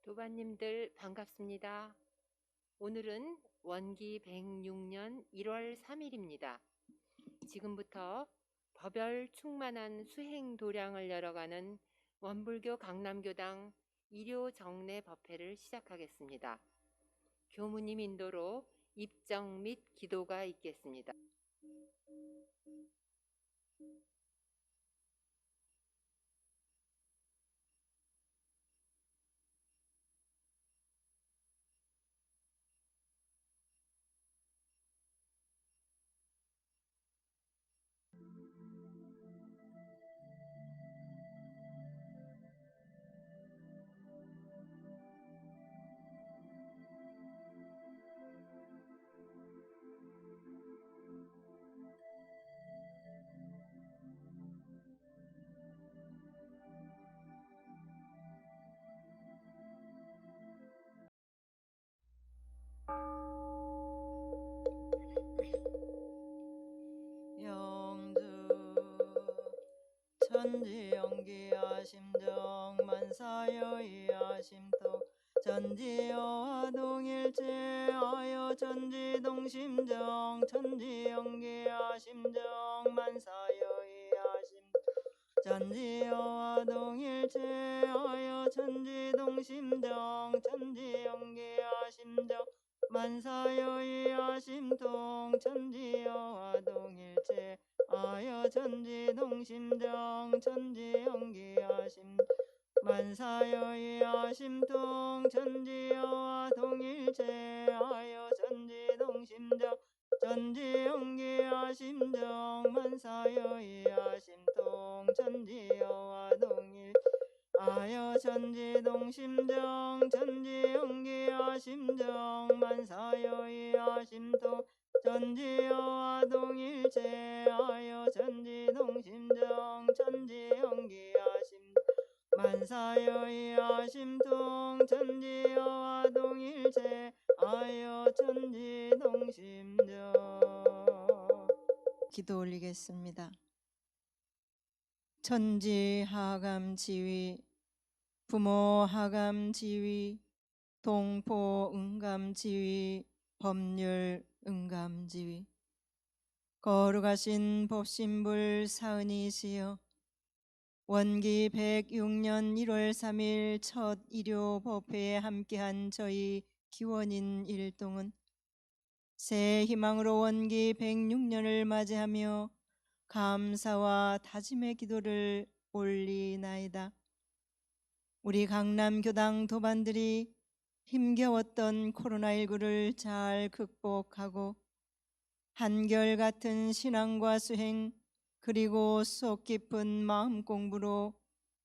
도반님들 반갑습니다. 오늘은 원기 106년 1월 3일입니다. 지금부터 법열 충만한 수행 도량을 열어가는 원불교 강남교당 일요 정례 법회를 시작하겠습니다. 교무님 인도로 입정 및 기도가 있겠습니다. 영주 천지연기야 심정 만사여이야 심도 전지여와 동일체하여 전지동심정 천지연기야 심정 만사여이야 심도 전지여와 동일체하여 천지동심정 천지연기야 심정 만사여이야 심통 천지여와 동일체 아여 천지동심정 천지연기야 심 만사여이야 심통 천지여와 동일체 아여 천지동심정 천지연기야 심정 만사여이야 심통 천지여와 동일 아여 천지동심정 천지연기야 심정 만사여이야 심통 천지여와 동일체 아여 천지동심정 천지연기야 심 만사여이야 심통 천지여와 동일체 아여 천지동심정. 기도 올리겠습니다. 천지하감지위 부모하감지위 동포응감지위 법률응감지위 거룩하신 법신불 사은이시여 원기 106년 1월 3일 첫 일요 법회에 함께한 저희 기원인 일동은 새 희망으로 원기 106년을 맞이하며 감사와 다짐의 기도를 올리나이다. 우리 강남교당 도반들이 힘겨웠던 코로나19를 잘 극복하고 한결같은 신앙과 수행 그리고 속 깊은 마음 공부로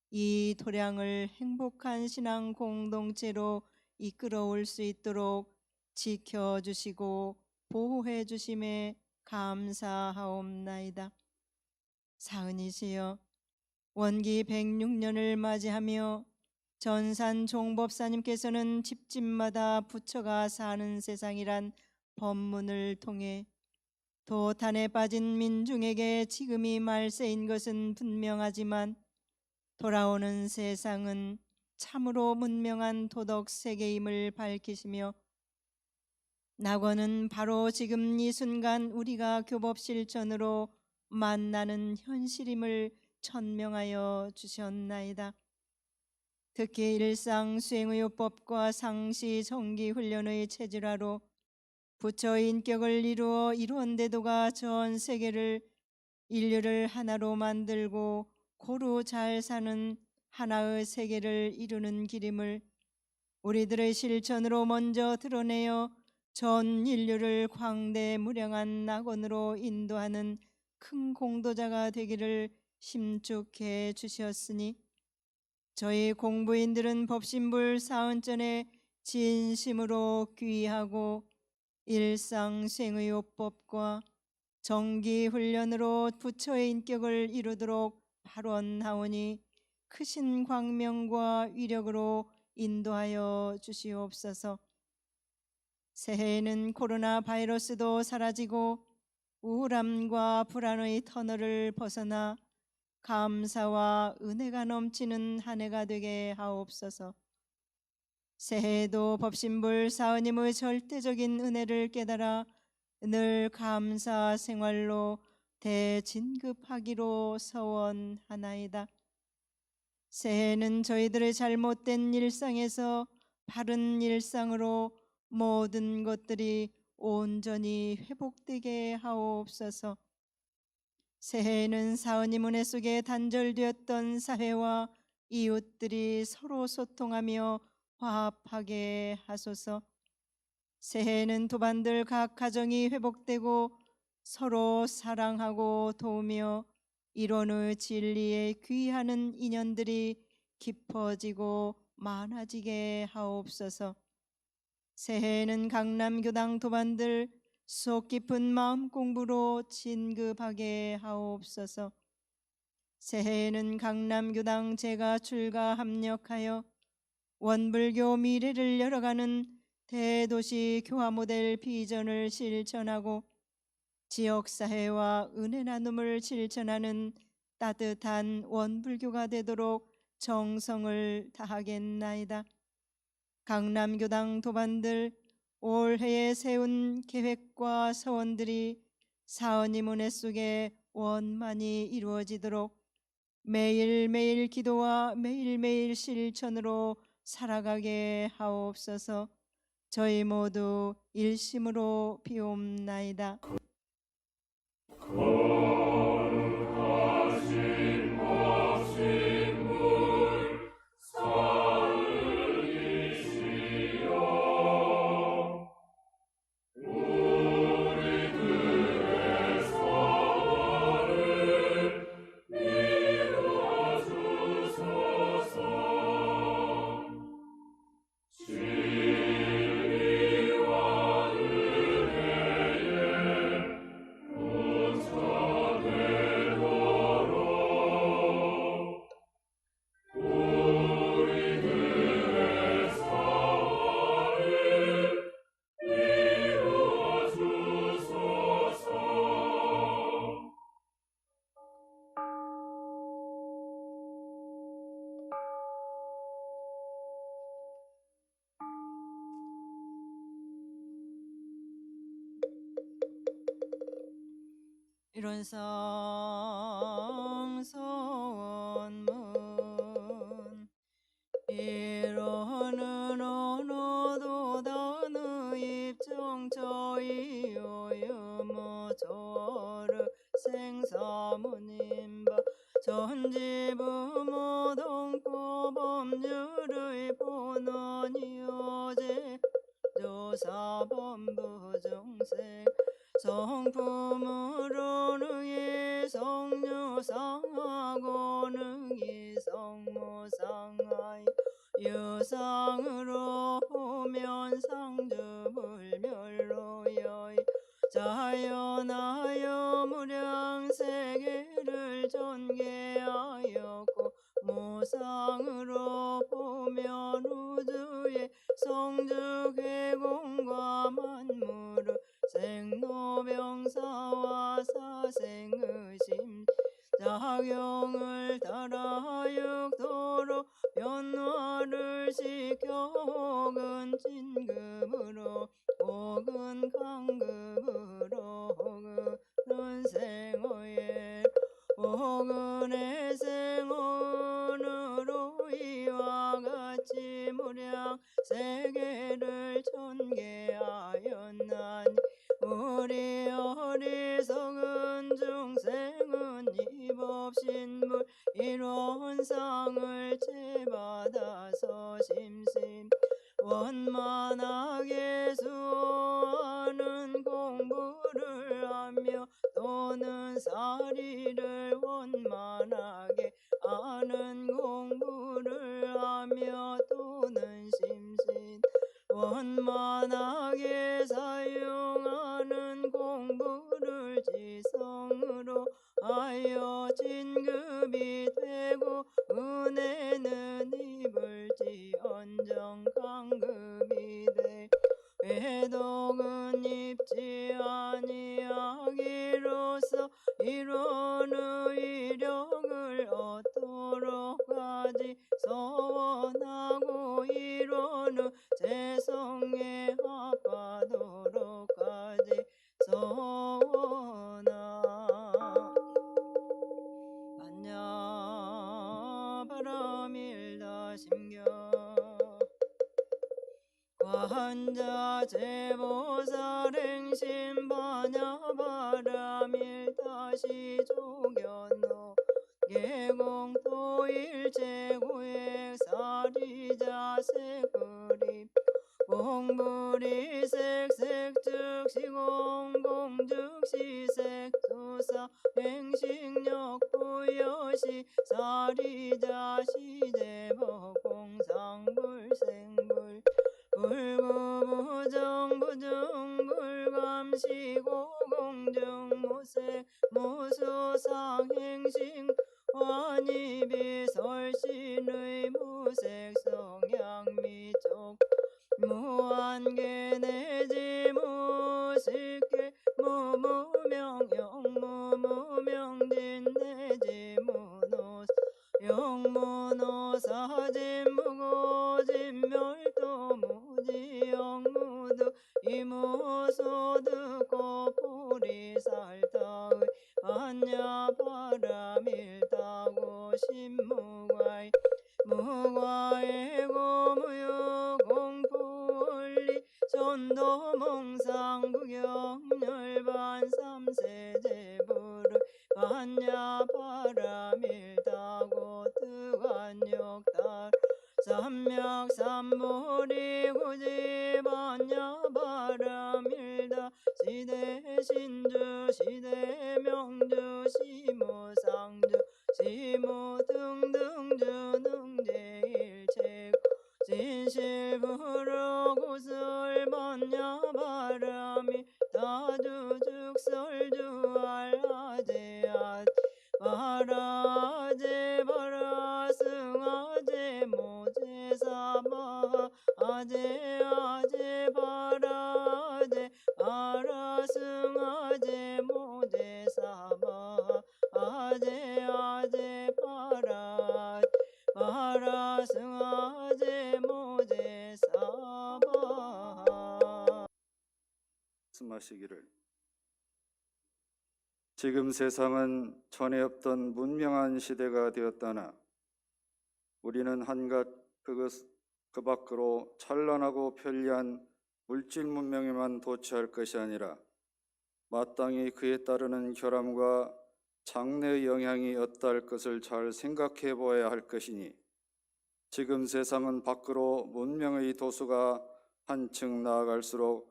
이 도량을 행복한 신앙 공동체로 이끌어올 수 있도록 지켜주시고 보호해 주심에 감사하옵나이다. 사은이시여 원기 106년을 맞이하며 전산 종법사님께서는 집집마다 부처가 사는 세상이란 법문을 통해 도탄에 빠진 민중에게 지금이 말세인 것은 분명하지만 돌아오는 세상은 참으로 문명한 도덕 세계임을 밝히시며 낙원은 바로 지금 이 순간 우리가 교법 실천으로 만나는 현실임을 천명하여 주셨나이다. 특히 일상 수행의법과 상시 정기 훈련의 체질화로 부처의 인격을 이루어 이루은 대도가 전 세계를 인류를 하나로 만들고 고루 잘 사는 하나의 세계를 이루는 길임을 우리들의 실천으로 먼저 드러내어 전 인류를 광대무량한 낙원으로 인도하는 큰 공도자가 되기를 심축해 주셨으니 저희 공부인들은 법신불 사은전에 진심으로 귀하고 일상생의요법과 정기훈련으로 부처의 인격을 이루도록 발원하오니 크신 광명과 위력으로 인도하여 주시옵소서. 새해에는 코로나 바이러스도 사라지고 우울함과 불안의 터널을 벗어나 감사와 은혜가 넘치는 한 해가 되게 하옵소서. 새해도 법신불 사은님의 절대적인 은혜를 깨달아 늘 감사 생활로 대진급하기로 서원하나이다. 새해는 저희들의 잘못된 일상에서 바른 일상으로 모든 것들이 온전히 회복되게 하옵소서. 새해에는 사은님 은혜 속에 단절되었던 사회와 이웃들이 서로 소통하며 화합하게 하소서. 새해에는 도반들 각 가정이 회복되고 서로 사랑하고 도우며 이론의 진리에 귀하는 인연들이 깊어지고 많아지게 하옵소서. 새해에는 강남교당 도반들 속 깊은 마음 공부로 진급하게 하옵소서. 새해에는 강남교당 제가 출가 합력하여 원불교 미래를 열어가는 대도시 교화 모델 비전을 실천하고 지역사회와 은혜 나눔을 실천하는 따뜻한 원불교가 되도록 정성을 다하겠나이다. 강남교당 도반들 올해에 세운 계획과 서원들이 사언님 은혜 속에 원만히 이루어지도록 매일매일 기도와 매일매일 실천으로 살아가게 하옵소서. 저희 모두 일심으로 비옵나이다. 일원상 소원문 이러는 언어도 단의 입정처이오여모 저르 생사무님바 전지부모 동포법률의 본원이오제 조사범부정생 성품으로 능히 성유상하고 능히 성무상하이 유상으로 보면 상주불멸로여이 자연하여 무량세계를 전개하였고 무상으로 보면 우주의 성주괴공과 만물의 생로병사와 사생의심 작용을 따라 육도로 변화를 시켜 혹은 진급으로 혹은 강급으로 혹은 생어에 혹은 해생원으로 이와 같이 무량 세계를 전개하였나니 우리 어리석은 중생은 이법신물 일원상을 채받아서 심심 원만하게 수하는 공부를 하며 또는 사리를 원만하게 아는 공부를 하며 또는 심신 원만하게 사용하는 공부를 지성으로 하여 진급이 되고 은혜는 입을지언정 강급이 돼 외독은 입지 아니하기로서 이론의 이력을 얻도록 하지 서원하고 이론의 심겨 관자 제보살 행심 반야 바람일 다시 조견노 계공토일제구액 사리자 색그립 공불이 색색즉 시공공즉 시색 수사 행식력 부여시 사리자 시제법 공상불생불 불구부정부중 불감시고 공중무색 무수상행식 환희비설신의 무색성향미족 무한계 내지 무식계 무무명영 무무명진 내지 무노 영무노사진 무고진멸도 무지영무득 이무소득고 보리살타의 안야바람일다고 신무과이 무과에고 무유공포원리 전도몽상구경열반 삼세제부를 안야바람일다고 뜨간욕달 삼맥삼보리 구지반야바람일다 시대신주 시대명주 시무상주 시무등등주 능제일체 진실부러 구슬반야바람이 다주즉설주알아제아 바라제 바라승아제 모제사마 아제 바라제 바라승아제 모제사마 아제 바라승아제 모제사마. 말씀하시기를 지금 세상은 전에 없던 문명한 시대가 되었다나 우리는 한갓 그 밖으로 찬란하고 편리한 물질 문명에만 도취할 것이 아니라 마땅히 그에 따르는 결함과 장래의 영향이 어떠할 것을 잘 생각해 보아야 할 것이니 지금 세상은 밖으로 문명의 도수가 한층 나아갈수록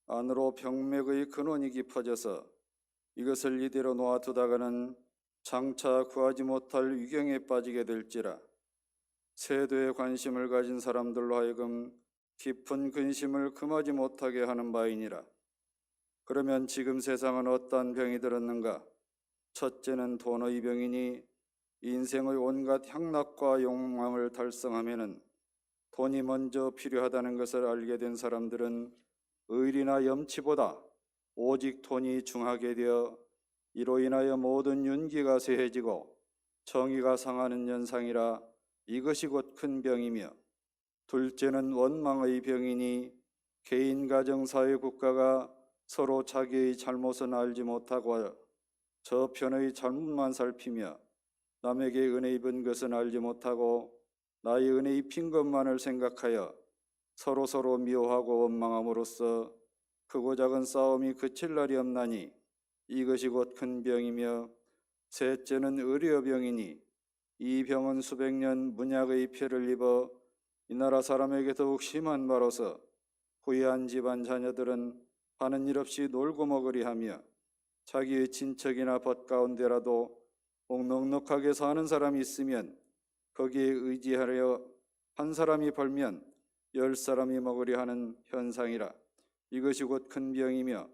안으로 병맥의 근원이 깊어져서 이것을 이대로 놓아두다가는 장차 구하지 못할 위경에 빠지게 될지라 세도에 관심을 가진 사람들로 하여금 깊은 근심을 금하지 못하게 하는 바이니라. 그러면 지금 세상은 어떠한 병이 들었는가? 첫째는 돈의 병이니 인생의 온갖 향락과 욕망을 달성하면은 돈이 먼저 필요하다는 것을 알게 된 사람들은 의리나 염치보다 오직 돈이 중하게 되어 이로 인하여 모든 윤기가 쇠해지고 정의가 상하는 현상이라 이것이 곧 큰 병이며, 둘째는 원망의 병이니 개인, 가정, 사회, 국가가 서로 자기의 잘못은 알지 못하고 저편의 잘못만 살피며 남에게 은혜 입은 것은 알지 못하고 나의 은혜 입힌 것만을 생각하여 서로 미워하고 원망함으로써 크고 작은 싸움이 그칠 날이 없나니 이것이 곧 큰 병이며, 셋째는 의료병이니 이 병은 수백 년 문약의 폐를 입어 이 나라 사람에게 더욱 심한 바로서 부유한 집안 자녀들은 하는 일 없이 놀고 먹으리 하며 자기의 친척이나 벗 가운데라도 꼭 넉넉하게 사는 사람이 있으면 거기에 의지하려 한 사람이 벌면 10사람이 먹으려 하는 현상이라 이것이 곧 큰 병이며,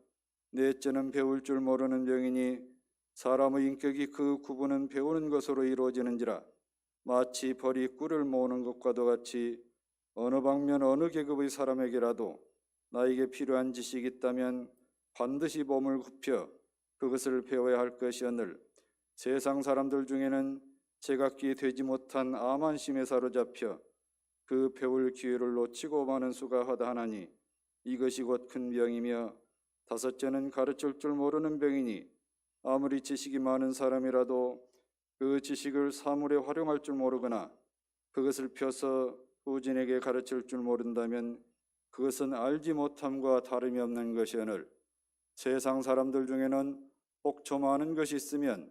넷째는 배울 줄 모르는 병이니 사람의 인격이 그 구분은 배우는 것으로 이루어지는지라 마치 벌이 꿀을 모으는 것과도 같이 어느 방면 어느 계급의 사람에게라도 나에게 필요한 지식이 있다면 반드시 몸을 굽혀 그것을 배워야 할 것이오늘 세상 사람들 중에는 제각기 되지 못한 암한심에 사로잡혀 그 배울 기회를 놓치고 마는 수가 허다하나니 이것이 곧 큰 병이며, 다섯째는 가르칠 줄 모르는 병이니 아무리 지식이 많은 사람이라도 그 지식을 사물에 활용할 줄 모르거나 그것을 펴서 후진에게 가르칠 줄 모른다면 그것은 알지 못함과 다름이 없는 것이오늘 세상 사람들 중에는 혹 좀 아는 것이 있으면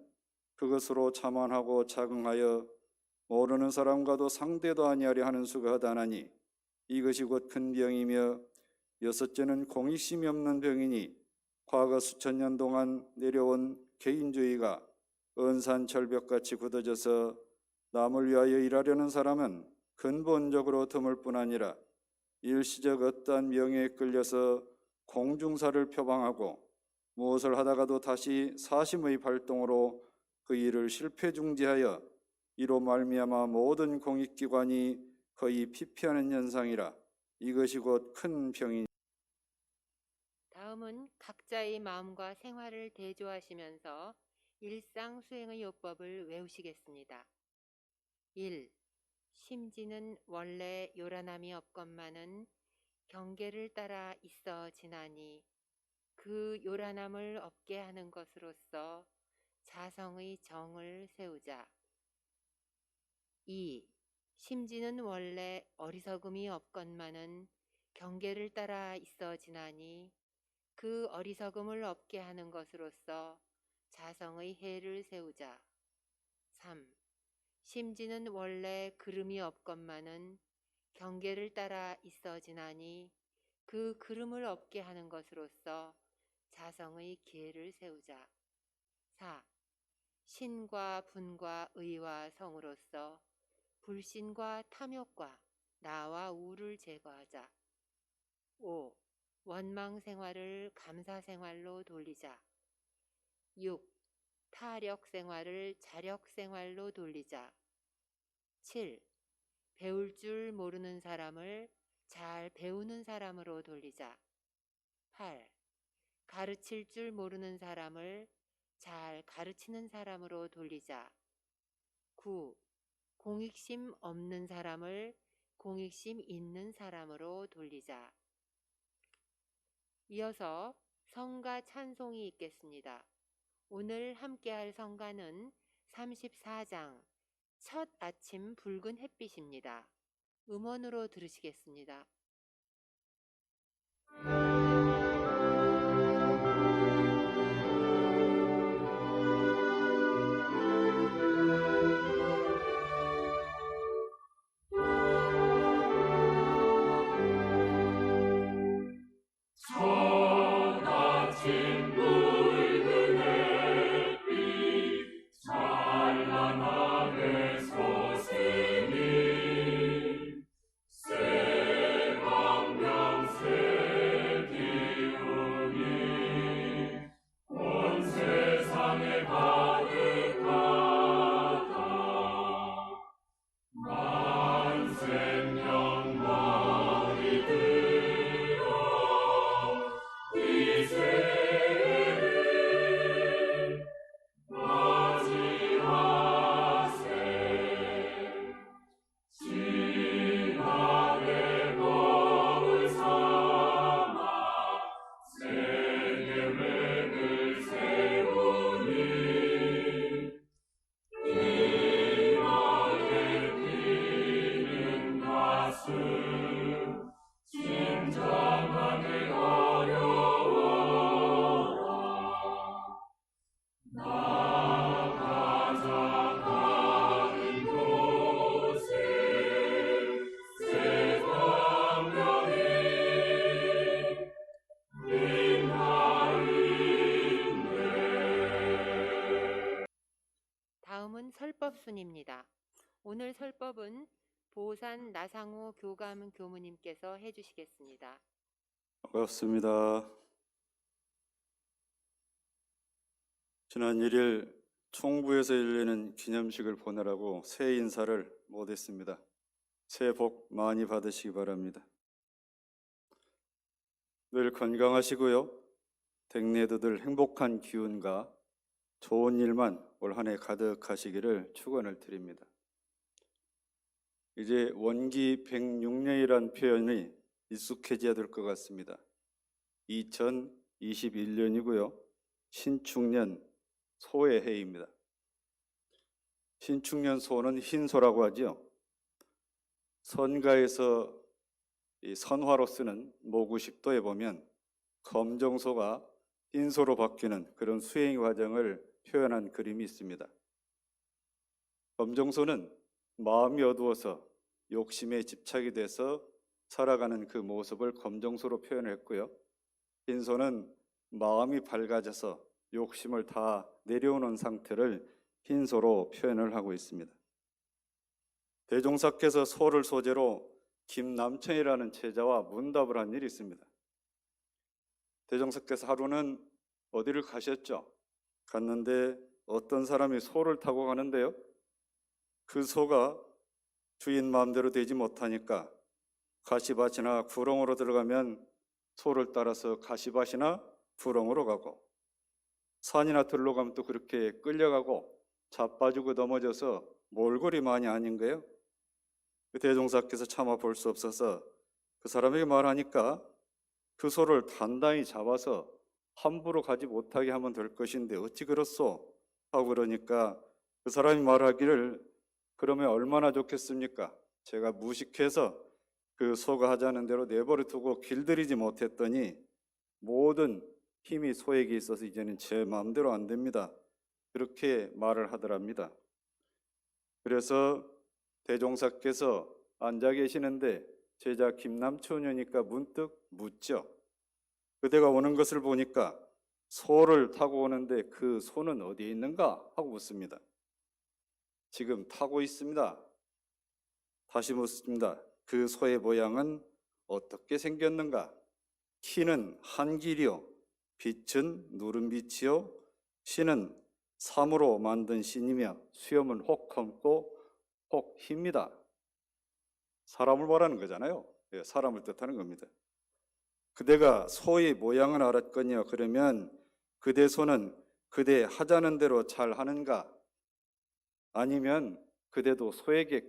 그것으로 자만하고 자긍하여 모르는 사람과도 상대도 아니하려 하는 수가 하다나니 이것이 곧 큰 병이며 여섯째는 공익심이 없는 병이니 과거 수천 년 동안 내려온 개인주의가 은산 절벽같이 굳어져서 남을 위하여 일하려는 사람은 근본적으로 드물 뿐 아니라 일시적 어떠한 명예에 끌려서 공중사를 표방하고 무엇을 하다가도 다시 사심의 발동으로 그 일을 실패중지하여 이로 말미암아 모든 공익기관이 거의 피폐하는 현상이라 이것이 곧 큰 병이니 다음은 각자의 마음과 생활을 대조하시면서 일상 수행의 요법을 외우시겠습니다. 1. 심지는 원래 요란함이 없건만은 경계를 따라 있어 지나니 그 요란함을 없게 하는 것으로서 자성의 정을 세우자. 2. 심지는 원래 어리석음이 없건만은 경계를 따라 있어 지나니 그 어리석음을 없게 하는 것으로서 자성의 해를 세우자. 3. 심지는 원래 그름이 없건만은 경계를 따라 있어 지나니 그 그름을 없게 하는 것으로서 자성의 기회를 세우자. 4. 신과 분과 의와 성으로서 불신과 탐욕과 나와 우를 제거하자. 5. 원망 생활을 감사 생활로 돌리자. 6. 타력 생활을 자력 생활로 돌리자. 7. 배울 줄 모르는 사람을 잘 배우는 사람으로 돌리자. 8. 가르칠 줄 모르는 사람을 잘 가르치는 사람으로 돌리자. 9. 공익심 없는 사람을 공익심 있는 사람으로 돌리자. 이어서 성가 찬송이 있겠습니다. 오늘 함께할 성가는 34장 첫 아침 붉은 햇빛입니다. 음원으로 들으시겠습니다. 다음은 설법순입니다. 오늘 설법은 보산 나상호 교감 교무님께서 해주시겠습니다. 반갑습니다. 지난 1일 총부에서 열리는 기념식을 보내라고 새해 인사를 못했습니다. 새해 복 많이 받으시기 바랍니다. 늘 건강하시고요. 댁내도 늘 행복한 기운과 좋은 일만 올 한 해 가득하시기를 축원을 드립니다. 이제 원기 106년이란 표현이 익숙해져야 될 것 같습니다. 2021년이고요. 신축년 소의 해입니다. 신축년 소는 흰소라고 하죠. 선가에서 이 선화로 쓰는 모구십도에 보면 검정소가 흰소로 바뀌는 그런 수행 과정을 표현한 그림이 있습니다. 검정소는 마음이 어두워서 욕심에 집착이 돼서 살아가는 그 모습을 검정소로 표현했고요. 흰소는 마음이 밝아져서 욕심을 다 내려오는 상태를 흰소로 표현을 하고 있습니다. 대종사께서 소를 소재로 김남천이라는 제자와 문답을 한 일이 있습니다. 대종사께서 하루는 어디를 가셨죠? 갔는데 어떤 사람이 소를 타고 가는데요. 그 소가 주인 마음대로 되지 못하니까 가시밭이나 구렁으로 들어가면 소를 따라서 가시밭이나 구렁으로 가고, 산이나 들로 가면 또 그렇게 끌려가고 자빠지고 넘어져서 몰골이 많이 아닌 거예요. 대종사께서 차마 볼 수 없어서 그 사람에게 말하니까 그 소를 단단히 잡아서 함부로 가지 못하게 하면 될 것인데 어찌 그렇소? 하고 그러니까 그 사람이 말하기를, 그러면 얼마나 좋겠습니까? 제가 무식해서 그 소가 하자는 대로 내버려 두고 길들이지 못했더니 모든 힘이 소에게 있어서 이제는 제 마음대로 안 됩니다. 그렇게 말을 하더랍니다. 그래서 대종사께서 앉아 계시는데 제자 김남천이니까 문득 묻죠. 그대가 오는 것을 보니까 소를 타고 오는데 그 소는 어디에 있는가? 하고 묻습니다. 지금 타고 있습니다. 다시 묻습니다. 그 소의 모양은 어떻게 생겼는가? 키는 한길이요, 빛은 누른빛이요, 신은 삼으로 만든 신이며 수염은 혹 검고 혹 힙니다. 사람을 말하는 거잖아요. 사람을 뜻하는 겁니다. 그대가 소의 모양을 알았거니와 그러면 그대 소는 그대 하자는 대로 잘 하는가? 아니면 그대도 소에게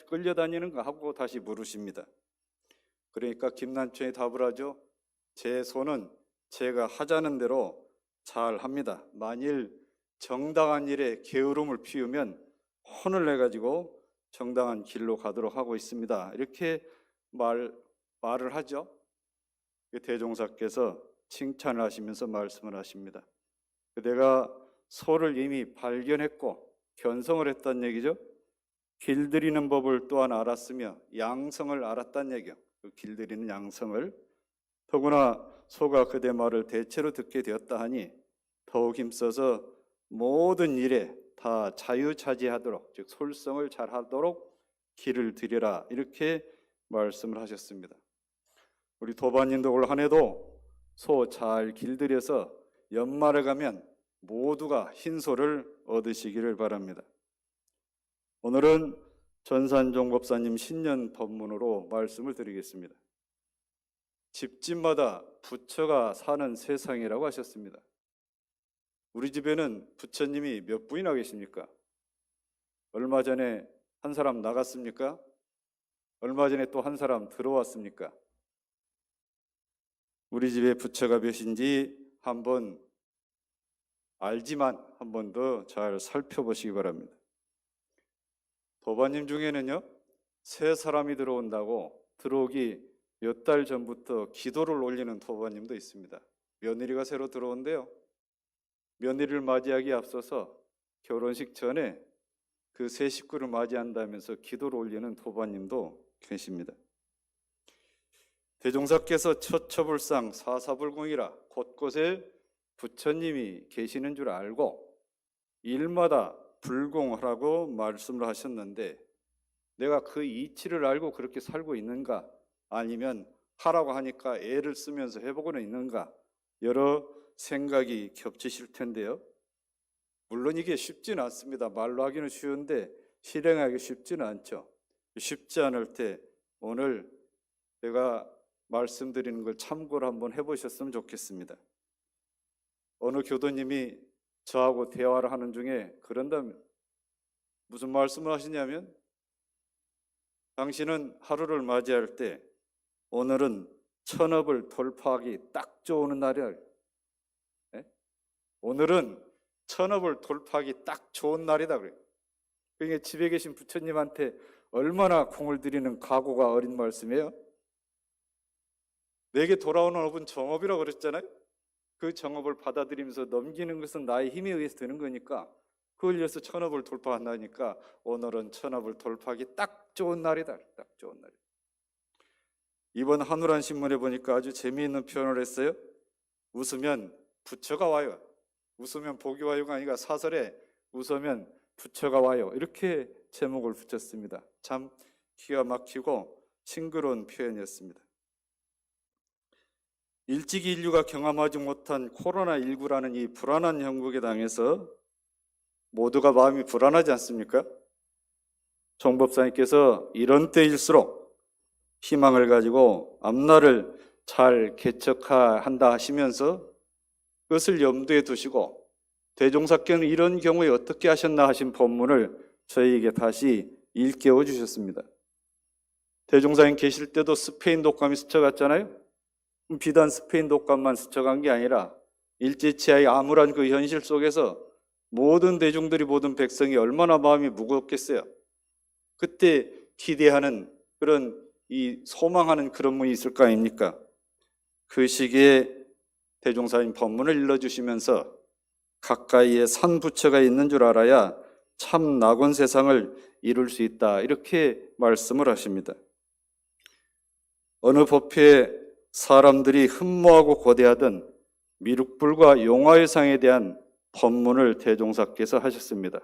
끌려다니는가? 하고 다시 물으십니다. 그러니까 김남천이 답을 하죠. 제 소는 제가 하자는 대로 잘 합니다. 만일 정당한 일에 게으름을 피우면 혼을 내가지고 정당한 길로 가도록 하고 있습니다. 이렇게 말을 하죠. 대종사께서 칭찬을 하시면서 말씀을 하십니다. 그대가 소를 이미 발견했고 견성을 했다는 얘기죠. 길들이는 법을 또한 알았으며 양성을 알았다는 얘기요. 그 길들이는 양성을. 더구나 소가 그대 말을 대체로 듣게 되었다 하니 더욱 힘써서 모든 일에 다 자유자재하도록, 즉 솔성을 잘하도록 길을 들여라, 이렇게 말씀을 하셨습니다. 우리 도반님도 올 한 해도 소 잘 길들여서 연말에 가면 모두가 흰소를 얻으시기를 바랍니다. 오늘은 전산종 법사님 신년 법문으로 말씀을 드리겠습니다. 집집마다 부처가 사는 세상이라고 하셨습니다. 우리 집에는 부처님이 몇 분이나 계십니까? 얼마 전에 한 사람 나갔습니까? 얼마 전에 또 한 사람 들어왔습니까? 우리 집에 부처가 몇인지 한번 알지만 한 번 더 잘 살펴보시기 바랍니다. 도반님 중에는요, 새 사람이 들어온다고 들어오기 몇 달 전부터 기도를 올리는 도반님도 있습니다. 며느리가 새로 들어온대요. 며느리를 맞이하기에 앞서서 결혼식 전에 그 새 식구를 맞이한다면서 기도를 올리는 도반님도 계십니다. 대종사께서 처처불상 사사불공이라 곳곳에 부처님이 계시는 줄 알고 일마다 불공하라고 말씀을 하셨는데, 내가 그 이치를 알고 그렇게 살고 있는가? 아니면 하라고 하니까 애를 쓰면서 해보고는 있는가? 여러 생각이 겹치실 텐데요. 물론 이게 쉽지는 않습니다. 말로 하기는 쉬운데 실행하기 쉽지는 않죠. 쉽지 않을 때 오늘 제가 말씀드리는 걸 참고를 한번 해보셨으면 좋겠습니다. 어느 교도님이 저하고 대화를 하는 중에 그런다면 무슨 말씀을 하시냐면, 당신은 하루를 맞이할 때 오늘은 천업을 돌파하기 딱 좋은 날이야. 네? 오늘은 천업을 돌파하기 딱 좋은 날이다 그래요. 그러니까 집에 계신 부처님한테 얼마나 공을 들이는 각오가 어린 말씀이에요. 내게 돌아오는 업은 정업이라고 그랬잖아요. 그 정업을 받아들이면서 넘기는 것은 나의 힘에 의해서 되는 거니까, 그걸 위해서 천업을 돌파한다니까 오늘은 천업을 돌파하기 딱 좋은 날이다. 딱 좋은 날이다. 이번 한우란 신문에 보니까 아주 재미있는 표현을 했어요. 웃으면 부처가 와요. 웃으면 복이 와요가 아니라 사설에 웃으면 부처가 와요. 이렇게 제목을 붙였습니다. 참 기가 막히고 싱그러운 표현이었습니다. 일찍이 인류가 경험하지 못한 코로나19라는 이 불안한 형국에 당해서 모두가 마음이 불안하지 않습니까? 정 법사님께서 이런 때일수록 희망을 가지고 앞날을 잘 개척한다 하시면서 그것을 염두에 두시고 대종사께는 이런 경우에 어떻게 하셨나 하신 본문을 저희에게 다시 일깨워 주셨습니다. 대종사님 계실 때도 스페인 독감이 스쳐갔잖아요. 비단 스페인 독감만 스쳐간 게 아니라 일제치하의 암울한 그 현실 속에서 모든 대중들이, 모든 백성이 얼마나 마음이 무겁겠어요. 그때 기대하는 그런 소망하는 그런 분이 있을 거 아닙니까? 그 시기에 대종사님 법문을 일러주시면서 가까이에 산 부처가 있는 줄 알아야 참 낙원 세상을 이룰 수 있다, 이렇게 말씀을 하십니다. 어느 법회에 사람들이 흠모하고 고대하던 미륵불과 용화회상에 대한 법문을 대종사께서 하셨습니다.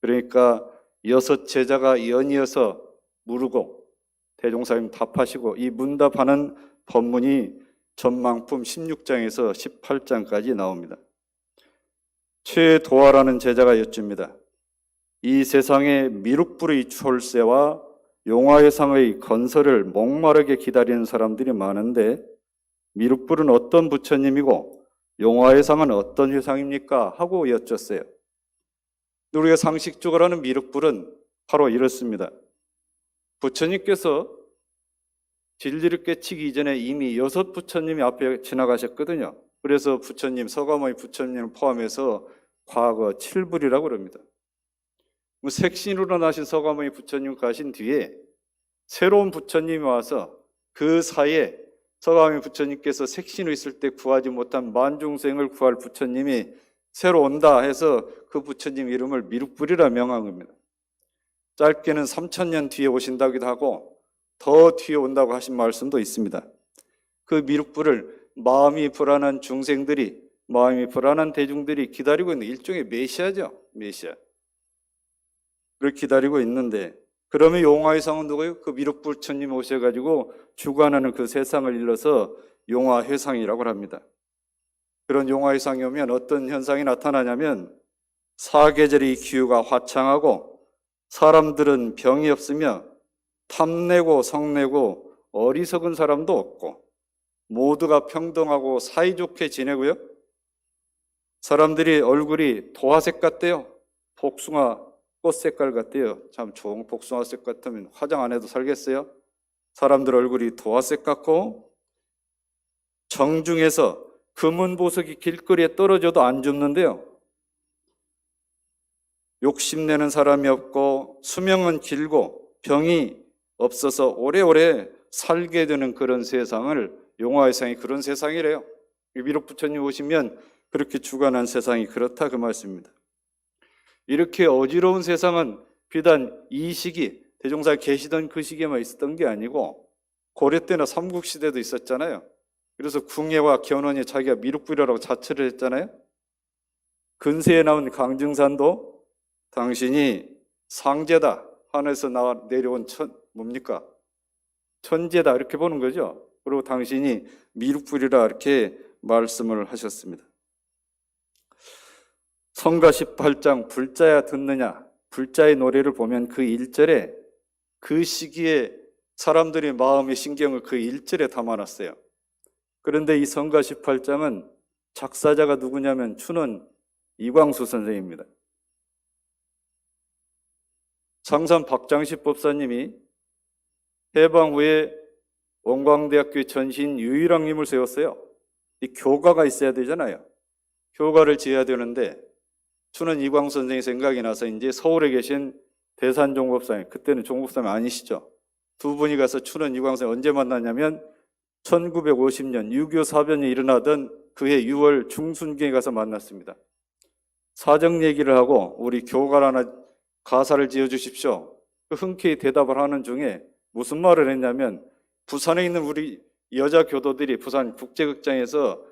그러니까 6 제자가 연이어서 물으고 대종사님 답하시고 이 문답하는 법문이 전망품 16장에서 18장까지 나옵니다. 최도화라는 제자가 여쭙니다. 이 세상에 미륵불의 출세와 용화회상의 건설을 목마르게 기다리는 사람들이 많은데 미륵불은 어떤 부처님이고 용화회상은 어떤 회상입니까? 하고 여쭙어요. 우리가 상식적으로 하는 미륵불은 바로 이렇습니다. 부처님께서 진리를 깨치기 이전에 이미 6 부처님이 앞에 지나가셨거든요. 그래서 부처님, 서가모니 부처님을 포함해서 과거 7불이라고 그럽니다. 색신으로 나신 서가모니 부처님 가신 뒤에 새로운 부처님이 와서 그 사이에 서가모니 부처님께서 색신으로 있을 때 구하지 못한 만중생을 구할 부처님이 새로 온다 해서 그 부처님 이름을 미륵불이라 명한 겁니다. 짧게는 3000년 뒤에 오신다기도 하고 더 뒤에 온다고 하신 말씀도 있습니다. 그 미륵불을 마음이 불안한 중생들이, 마음이 불안한 대중들이 기다리고 있는 일종의 메시아죠. 메시아. 그걸 기다리고 있는데, 그러면 용화회상은 누구예요? 그 미륵불처님 오셔가지고 주관하는 그 세상을 일러서 용화회상이라고 합니다. 그런 용화회상이 오면 어떤 현상이 나타나냐면 사계절의 기후가 화창하고 사람들은 병이 없으며 탐내고 성내고 어리석은 사람도 없고 모두가 평등하고 사이좋게 지내고요. 사람들이 얼굴이 도화색 같대요. 복숭아 꽃 색깔 같대요. 참 좋은 복숭아색 같으면 화장 안 해도 살겠어요? 사람들 얼굴이 도화색 같고 정중해서 금은 보석이 길거리에 떨어져도 안 줍는데요. 욕심내는 사람이 없고 수명은 길고 병이 없어서 오래오래 살게 되는 그런 세상을, 용화회상이 그런 세상이래요. 미륵 부처님 오시면 그렇게 주관한 세상이 그렇다, 그 말씀입니다. 이렇게 어지러운 세상은 비단 이 시기, 대종사 계시던 그 시기에만 있었던 게 아니고 고려 때나 삼국시대도 있었잖아요. 그래서 궁예와 견훤이 자기가 미륵불이라고 자처를 했잖아요. 근세에 나온 강증산도 당신이 상제다, 하늘에서 내려온 뭡니까? 천재다, 이렇게 보는 거죠. 그리고 당신이 미륵불이라 이렇게 말씀을 하셨습니다. 성가 18장 불자야 듣느냐, 불자의 노래를 보면 그 1절에 그 시기에 사람들의 마음의 신경을 그 1절에 담아놨어요. 그런데 이 성가 18장은 작사자가 누구냐면 춘원 이광수 선생입니다. 상산 박장식 법사님이 해방 후에 원광대학교의 전신 유일왕님을 세웠어요. 이 교가가 있어야 되잖아요. 교가를 지어야 되는데 춘원 이광수 선생이 생각이 나서 이제 서울에 계신 대산 종법사님, 그때는 종법사님 아니시죠? 두 분이 가서 춘원 이광선이 언제 만났냐면 1950년 6.25 사변이 일어나던 그해 6월 중순경에 가서 만났습니다. 사정 얘기를 하고 우리 교갈 하나 가사를 지어주십시오. 그 흔쾌히 대답을 하는 중에 무슨 말을 했냐면 부산에 있는 우리 여자 교도들이 부산 국제극장에서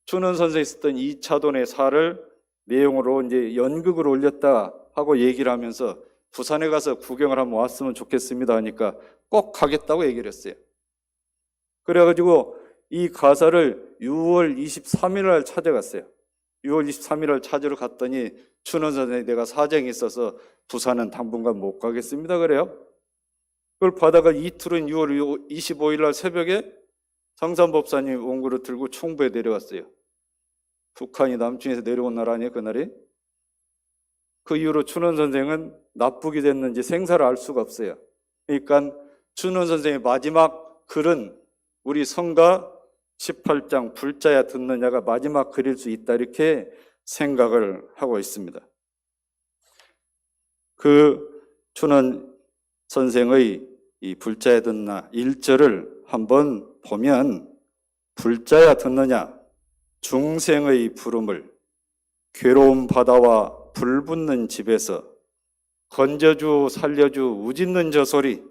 춘원 선생이 썼던 이차돈의 사를 내용으로 이제 연극을 올렸다 하고 얘기를 하면서 부산에 가서 구경을 한번 왔으면 좋겠습니다 하니까 꼭 가겠다고 얘기를 했어요. 그래가지고 이 가사를 6월 23일 날 찾아갔어요. 6월 23일 날 찾으러 갔더니 춘원 선생이 내가 사정이 있어서 부산은 당분간 못 가겠습니다 그래요. 그걸 받아가 이틀은 6월 25일 날 새벽에 상산법사님 원고를 들고 총부에 내려왔어요. 북한이 남중에서 내려온 날 아니에요 그날이? 그 이후로 춘원 선생은 납북이 됐는지 생사를 알 수가 없어요. 그러니까 춘원 선생의 마지막 글은 우리 성가 18장 불자야 듣느냐가 마지막 글일 수 있다 이렇게 생각을 하고 있습니다. 그 춘원 선생의 이 불자야 듣나 1절을 한번 보면 불자야 듣느냐 중생의 부름을 괴로운 바다와 불 붙는 집에서 건져주 살려주 우짖는 저 소리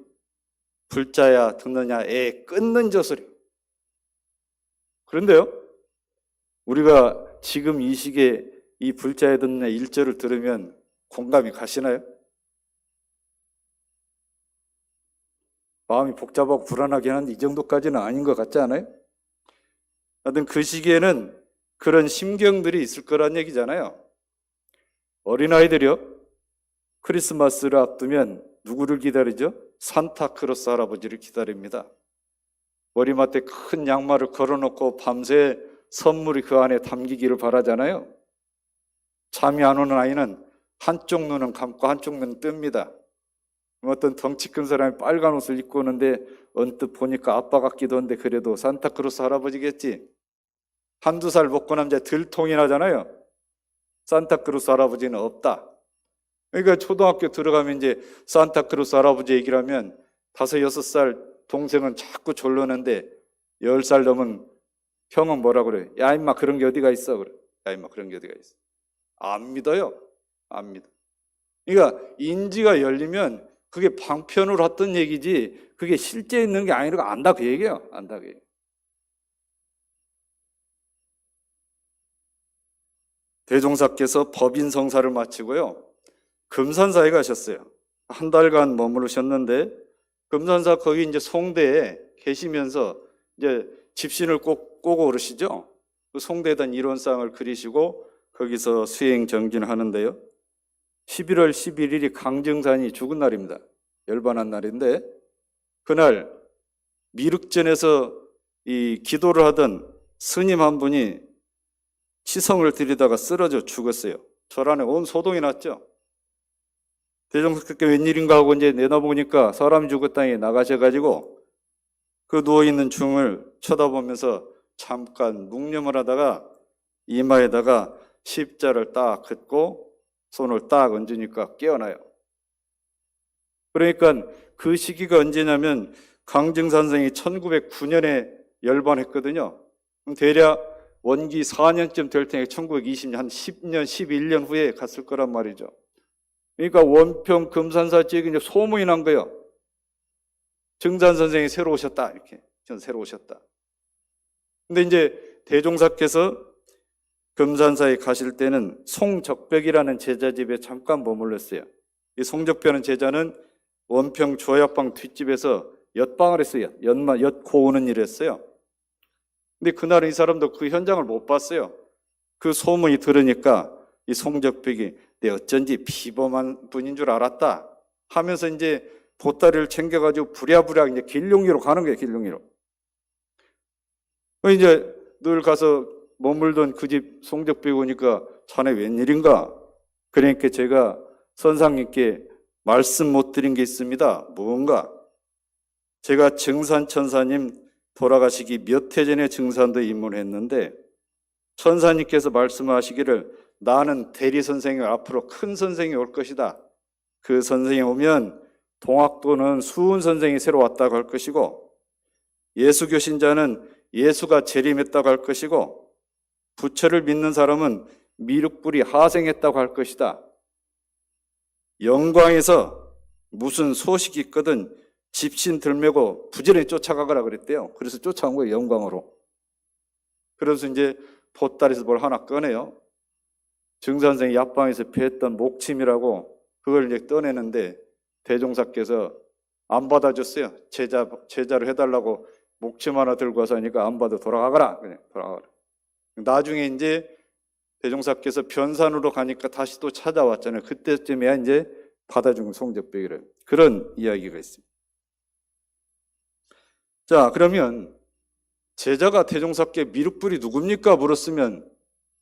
불자야 듣느냐 애 끊는 저 소리. 그런데요 우리가 지금 이 시기에 이 불자야 듣느냐 1절을 들으면 공감이 가시나요? 마음이 복잡하고 불안하긴 한데 이 정도까지는 아닌 것 같지 않아요? 하여튼 그 시기에는 그런 심경들이 있을 거란 얘기잖아요. 어린아이들이요 크리스마스를 앞두면 누구를 기다리죠? 산타크로스 할아버지를 기다립니다. 머리맡에 큰 양말을 걸어놓고 밤새 선물이 그 안에 담기기를 바라잖아요. 잠이 안 오는 아이는 한쪽 눈은 감고 한쪽 눈은 뜹니다. 어떤 덩치 큰 사람이 빨간 옷을 입고 오는데 언뜻 보니까 아빠 같기도 한데 그래도 산타크로스 할아버지겠지. 한두 살 먹고 나면 이제 들통이 나잖아요. 산타크로스 할아버지는 없다. 그러니까 초등학교 들어가면 이제 산타크로스 할아버지 얘기를 하면 5, 6살 동생은 자꾸 졸르는데 10살 넘은 형은 뭐라 그래? 야 임마 그런 게 어디가 있어? 그래. 야 임마 그런 게 어디가 있어? 안 믿어요. 안 믿어. 그러니까 인지가 열리면 그게 방편으로 했던 얘기지 그게 실제 있는 게 아니라고 안다 그 얘기예요. 안다 그 얘기. 대종사께서 법인 성사를 마치고요. 금산사에 가셨어요. 한 달간 머무르셨는데 금산사 거기 이제 송대에 계시면서 이제 집신을 꼬고 오르시죠. 그 송대에 대한 이론상을 그리시고 거기서 수행 정진하는데요. 11월 11일이 강정산이 죽은 날입니다. 열반한 날인데 그날 미륵전에서 이 기도를 하던 스님 한 분이 시성을 들이다가 쓰러져 죽었어요. 절 안에 온 소동이 났죠. 대종사께 웬일인가 하고 이제 내다보니까 사람이 죽었다니 나가셔가지고 그 누워있는 중을 쳐다보면서 잠깐 묵념을 하다가 이마에다가 십자를 딱 긋고 손을 딱 얹으니까 깨어나요. 그러니까 그 시기가 언제냐면 강정선생이 1909년에 열반했거든요. 대략 원기 4년쯤 될 테니까 1920년 한 10년, 11년 후에 갔을 거란 말이죠. 그러니까 원평 금산사 지역에 이제 소문이 난 거예요. 정산 선생이 새로 오셨다. 이렇게. 전 새로 오셨다. 근데 이제 대종사께서 금산사에 가실 때는 송적벽이라는 제자 집에 잠깐 머물렀어요. 이 송적벽은 제자는 원평 조약방 뒷집에서 엿방을 했어요. 엿고 오는 일을 했어요. 근데 그날은 이 사람도 그 현장을 못 봤어요. 그 소문이 들으니까 이 송적벽이 내 어쩐지 비범한 분인 줄 알았다 하면서 이제 보따리를 챙겨가지고 부랴부랴 이제 길룡이로 가는 거예요. 길룡이로. 이제 늘 가서 머물던 그 집 송적벽 오니까 자네 웬일인가? 그러니까 제가 선상님께 말씀 못 드린 게 있습니다. 뭔가? 제가 증산천사님 돌아가시기 몇 해 전에 증산도 입문했는데 천사님께서 말씀하시기를 나는 대리 선생이 앞으로 큰 선생이 올 것이다. 그 선생이 오면 동학도는 수은 선생이 새로 왔다고 할 것이고, 예수교 신자는 예수가 재림했다고 할 것이고, 부처를 믿는 사람은 미륵불이 하생했다고 할 것이다. 영광에서 무슨 소식이 있거든 집신 들매고 부지런히 쫓아가거라 그랬대요. 그래서 쫓아온 거예요, 영광으로. 그래서 이제 보따리에서 뭘 하나 꺼내요. 증산생이 약방에서 피했던 목침이라고 그걸 이제 떠내는데 대종사께서 안 받아줬어요. 제자를 해달라고 목침 하나 들고 와서 하니까 안 받아 돌아가거라. 그냥 돌아가거라. 나중에 이제 대종사께서 변산으로 가니까 다시 또 찾아왔잖아요. 그때쯤에야 이제 받아준 송적벽이래요. 그런 이야기가 있습니다. 자, 그러면 제자가 대종사께 미륵불이 누굽니까? 물었으면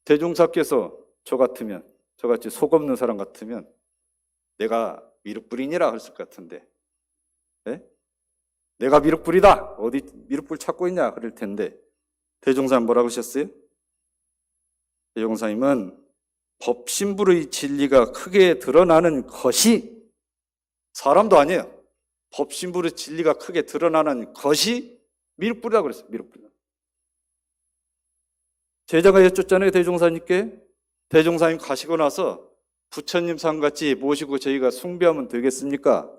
대종사께서 저 같으면, 저같이 속 없는 사람 같으면 내가 미륵불이니라 했을 것 같은데, 네? 내가 미륵불이다. 어디 미륵불 찾고 있냐? 그럴 텐데 대종사님 뭐라고 하셨어요? 대종사님은 법신불의 진리가 크게 드러나는 것이, 사람도 아니에요. 법신불의 진리가 크게 드러나는 것이 미륵불이라고 그랬어요. 미륵불. 제자가 여쭙잖아요, 대종사님께. 대종사님 가시고 나서 부처님 상같이 모시고 저희가 숭배하면 되겠습니까?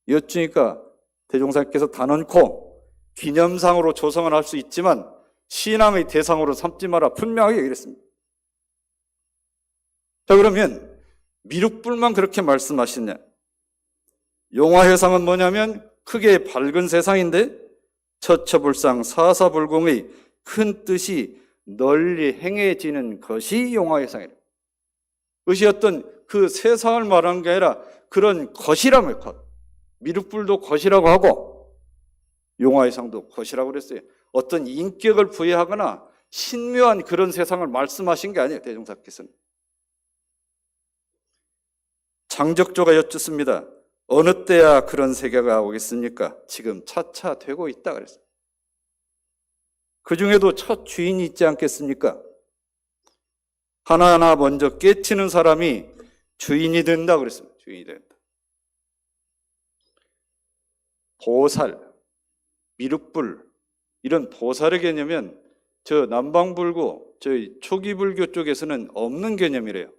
여쭈니까 대종사님께서 단언코 기념상으로 조성을 할 수 있지만 신앙의 대상으로 삼지 마라 분명하게 이랬습니다. 자, 그러면 미륵불만 그렇게 말씀하시냐? 용화회상은 뭐냐면 크게 밝은 세상인데 처처불상 사사불공의 큰 뜻이 널리 행해지는 것이 용화회상이라. 그것이 어떤 그 세상을 말하는 게 아니라 그런 것이라며, 것. 미륵불도 것이라고 하고 용화회상도 것이라고 그랬어요. 어떤 인격을 부여하거나 신묘한 그런 세상을 말씀하신 게 아니에요, 대종사께서는. 장적조가 여쭙습니다. 어느 때야 그런 세계가 오겠습니까? 지금 차차 되고 있다 그랬어요. 그 중에도 첫 주인이 있지 않겠습니까? 하나하나 먼저 깨치는 사람이 주인이 된다 그랬습니다. 주인이 된다. 보살, 미륵불, 이런 보살의 개념은 저 남방불교, 저희 초기불교 쪽에서는 없는 개념이래요.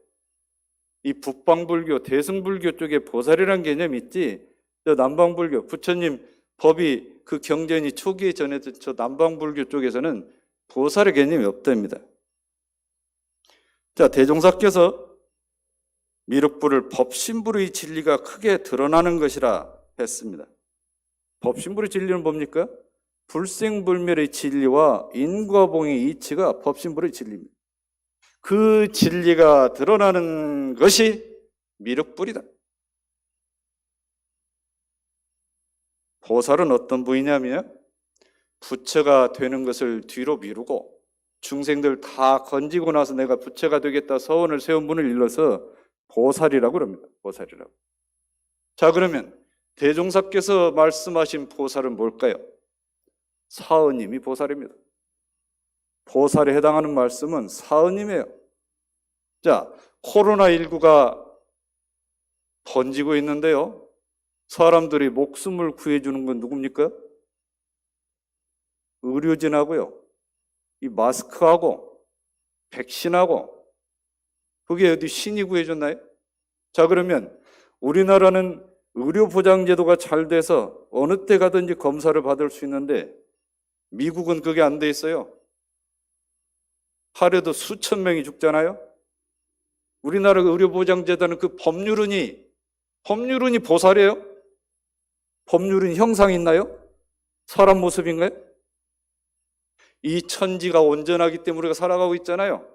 이 북방불교, 대승불교 쪽에 보살이라는 개념이 있지, 저 남방불교, 부처님 법이 그 경전이 초기에 전해진 저 남방불교 쪽에서는 보살의 개념이 없답니다. 자, 대종사께서 미륵불을 법신불의 진리가 크게 드러나는 것이라 했습니다. 법신불의 진리는 뭡니까? 불생불멸의 진리와 인과봉의 이치가 법신불의 진리입니다. 그 진리가 드러나는 것이 미륵불이다. 보살은 어떤 분이냐면 부처가 되는 것을 뒤로 미루고 중생들 다 건지고 나서 내가 부처가 되겠다 서원을 세운 분을 일러서 보살이라고 그럽니다. 보살이라고. 자, 그러면 대종사께서 말씀하신 보살은 뭘까요? 사은님이 보살입니다. 보살에 해당하는 말씀은 사은님이에요. 자, 코로나19가 번지고 있는데요. 사람들이 목숨을 구해주는 건 누굽니까? 의료진하고요. 이 마스크하고 백신하고, 그게 어디 신이 구해줬나요? 자, 그러면 우리나라는 의료보장제도가 잘 돼서 어느 때 가든지 검사를 받을 수 있는데 미국은 그게 안 돼 있어요. 하루에도 수천 명이 죽잖아요. 우리나라 의료보장제도는 그 법률은이 보살이에요? 법률은 형상이 있나요? 사람 모습인가요? 이 천지가 온전하기 때문에 우리가 살아가고 있잖아요.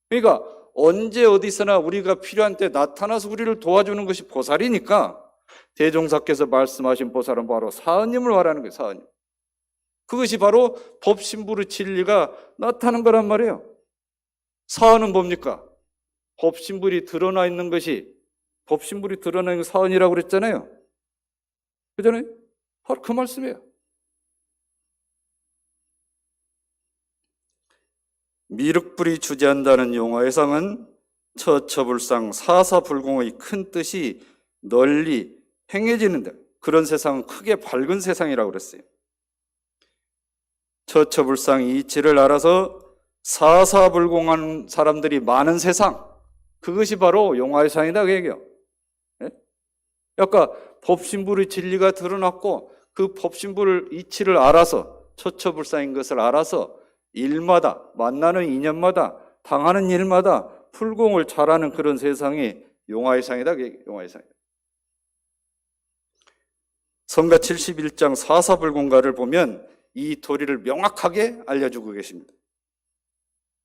그러니까 언제 어디서나 우리가 필요한 때 나타나서 우리를 도와주는 것이 보살이니까 대종사께서 말씀하신 보살은 바로 사은님을 말하는 거예요. 사은님. 그것이 바로 법신불의 진리가 나타나는 거란 말이에요. 사은은 뭡니까? 법신불이 드러나 있는 것이, 법신불이 드러나 있는 사은이라고 그랬잖아요. 그잖아요? 바로 그 말씀이에요. 미륵불이 주재한다는 용화회상은 처처불상 사사불공의 큰 뜻이 널리 행해지는데 그런 세상은 크게 밝은 세상이라고 그랬어요. 처처불상 이치를 알아서 사사불공한 사람들이 많은 세상, 그것이 바로 용화의 상이다 그 얘기예요. 예? 아까 법신불의 진리가 드러났고 그 법신불 이치를 알아서 처처불상인 것을 알아서 일마다 만나는 인연마다 당하는 일마다 불공을 잘하는 그런 세상이 용화의 상이다 그 얘기예요. 용화의 상이다. 성가 71장 사사불공가를 보면 이 도리를 명확하게 알려주고 계십니다.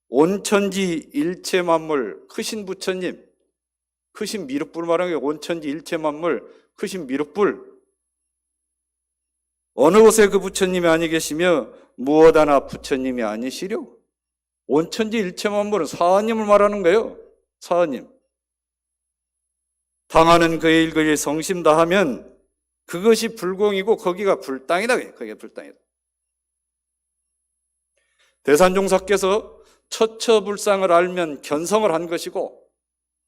온천지 일체 만물 크신 부처님, 크신 미륵불 말하는 게 온천지 일체 만물 크신 미륵불, 어느 곳에 그 부처님이 아니 계시며 무엇 하나 부처님이 아니시려. 온천지 일체 만물은 사하님을 말하는 거예요. 사하님. 당하는 그의 일거리에 성심 다하면 그것이 불공이고 거기가 불당이다. 거기가 불당이다. 대산종사께서 처처불상을 알면 견성을 한 것이고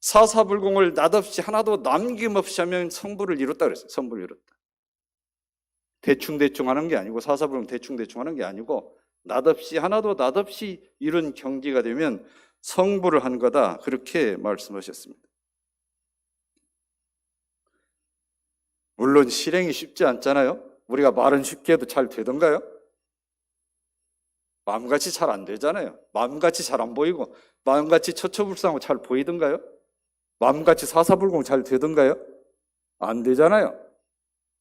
사사불공을 낫없이 하나도 남김없이 하면 성불을 이뤘다 그랬어요. 성불을 이뤘다. 대충대충 하는 게 아니고 사사불공 대충대충 하는 게 아니고 낫없이 하나도 낫없이 이룬 경지가 되면 성불을 한 거다. 그렇게 말씀하셨습니다. 물론 실행이 쉽지 않잖아요. 우리가 말은 쉽게 해도 잘 되던가요? 마음같이 잘 안 되잖아요. 마음같이 잘 안 보이고 마음같이 처처불상하고 잘 보이던가요? 마음같이 사사불공 잘 되던가요? 안 되잖아요.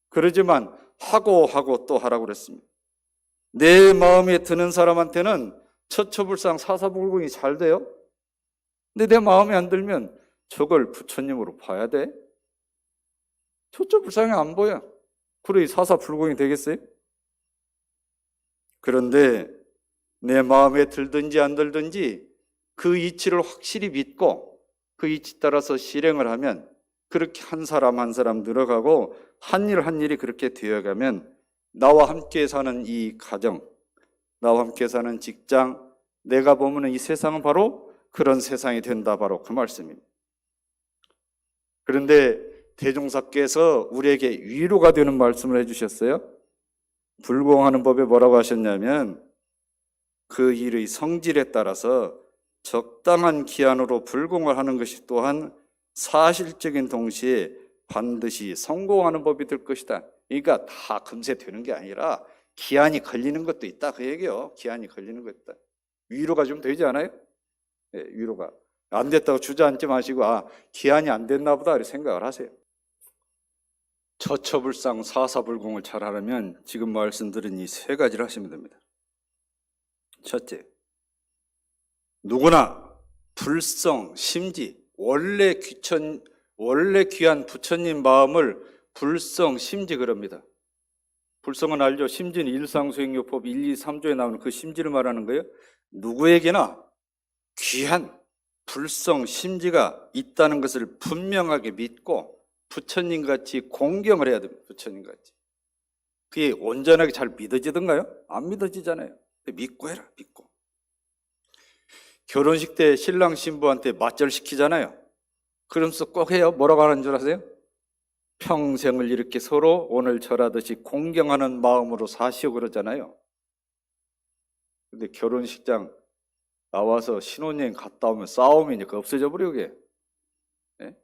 그러지만 하고 또 하라고 그랬습니다. 내 마음에 드는 사람한테는 처처불상 사사불공이 잘 돼요. 근데 내 마음에 안 들면 저걸 부처님으로 봐야 돼. 처처불상이 안 보여. 그래 사사불공이 되겠어요? 그런데 내 마음에 들든지 안 들든지 그 이치를 확실히 믿고 그 이치 따라서 실행을 하면 그렇게 한 사람 한 사람 늘어가고 한 일 한 일이 그렇게 되어가면 나와 함께 사는 이 가정, 나와 함께 사는 직장, 내가 보면 이 세상은 바로 그런 세상이 된다. 바로 그 말씀입니다. 그런데 대종사께서 우리에게 위로가 되는 말씀을 해주셨어요. 불공하는 법에 뭐라고 하셨냐면 그 일의 성질에 따라서 적당한 기한으로 불공을 하는 것이 또한 사실적인 동시에 반드시 성공하는 법이 될 것이다. 그러니까 다 금세 되는 게 아니라 기한이 걸리는 것도 있다 그 얘기요. 기한이 걸리는 것도 있다. 위로가 좀 되지 않아요? 네, 위로가. 안 됐다고 주저앉지 마시고 기한이 안 됐나 보다 이렇게 생각을 하세요. 처처불상 사사불공을 잘 하려면 지금 말씀드린 이 세 가지를 하시면 됩니다. 첫째, 누구나 불성, 심지, 원래 귀한 부처님 마음을 불성, 심지 그럽니다. 불성은 알죠? 심지는 일상수행요법 1, 2, 3조에 나오는 그 심지를 말하는 거예요. 누구에게나 귀한 불성, 심지가 있다는 것을 분명하게 믿고 부처님같이 공경을 해야 됩니다. 부처님같이. 그게 온전하게 잘 믿어지던가요? 안 믿어지잖아요. 믿고 해라, 믿고. 결혼식 때 신랑 신부한테 맞절 시키잖아요. 그러면서 꼭 해요. 뭐라고 하는 줄 아세요? 평생을 이렇게 서로 오늘 절하듯이 공경하는 마음으로 사시오 그러잖아요. 근데 결혼식장 나와서 신혼여행 갔다 오면 싸움이 이제 없어져 버리게. 네?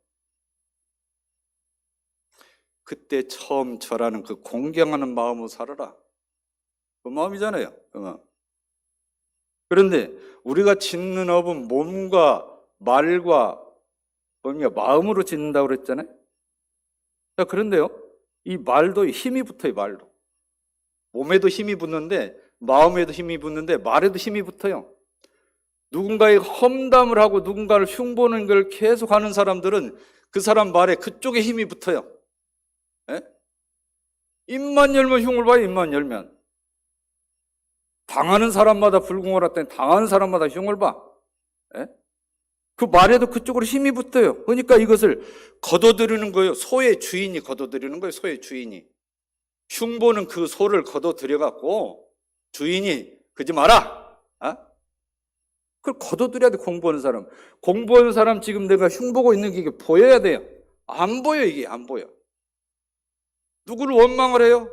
그때 처음 절하는 그 공경하는 마음으로 살아라. 그 마음이잖아요. 그 마음. 그런데 우리가 짓는 업은 몸과 말과 마음으로 짓는다고 그랬잖아요. 자, 그런데요, 이 말도 힘이 붙어요. 말도. 몸에도 힘이 붙는데 마음에도 힘이 붙는데 말에도 힘이 붙어요. 누군가의 험담을 하고 누군가를 흉보는 걸 계속 하는 사람들은 그 사람 말에 그쪽에 힘이 붙어요. 예? 입만 열면 흉을 봐요. 입만 열면. 당하는 사람마다 불공을 했더니 당하는 사람마다 흉을 봐. 예? 그 말에도 그쪽으로 힘이 붙어요. 그러니까 이것을 거둬들이는 거예요. 소의 주인이 거둬들이는 거예요. 소의 주인이. 흉보는 그 소를 거둬들여갖고 주인이 그러지 마라. 그걸 거둬들여야 돼. 공부하는 사람. 공부하는 사람 지금 내가 흉보고 있는 게 보여야 돼요. 안 보여, 이게 안 보여. 누구를 원망을 해요?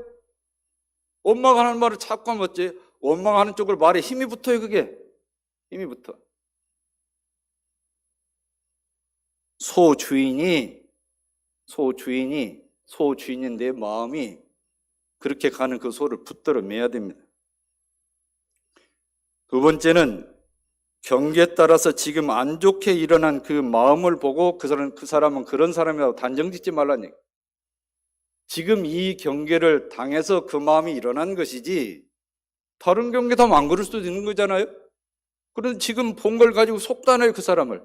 원망하는 말을 자꾸 하면 어째? 원망하는 쪽을 말에 힘이 붙어요, 그게. 힘이 붙어. 소주인인 내 마음이 그렇게 가는 그 소를 붙들어 매야 됩니다. 두 번째는 경계에 따라서 지금 안 좋게 일어난 그 마음을 보고 그 사람은 그런 사람이라고 단정 짓지 말라는 얘기. 지금 이 경계를 당해서 그 마음이 일어난 것이지 다른 경계도 하면 안 그럴 수도 있는 거잖아요. 그런데 지금 본 걸 가지고 속단해요, 그 사람을.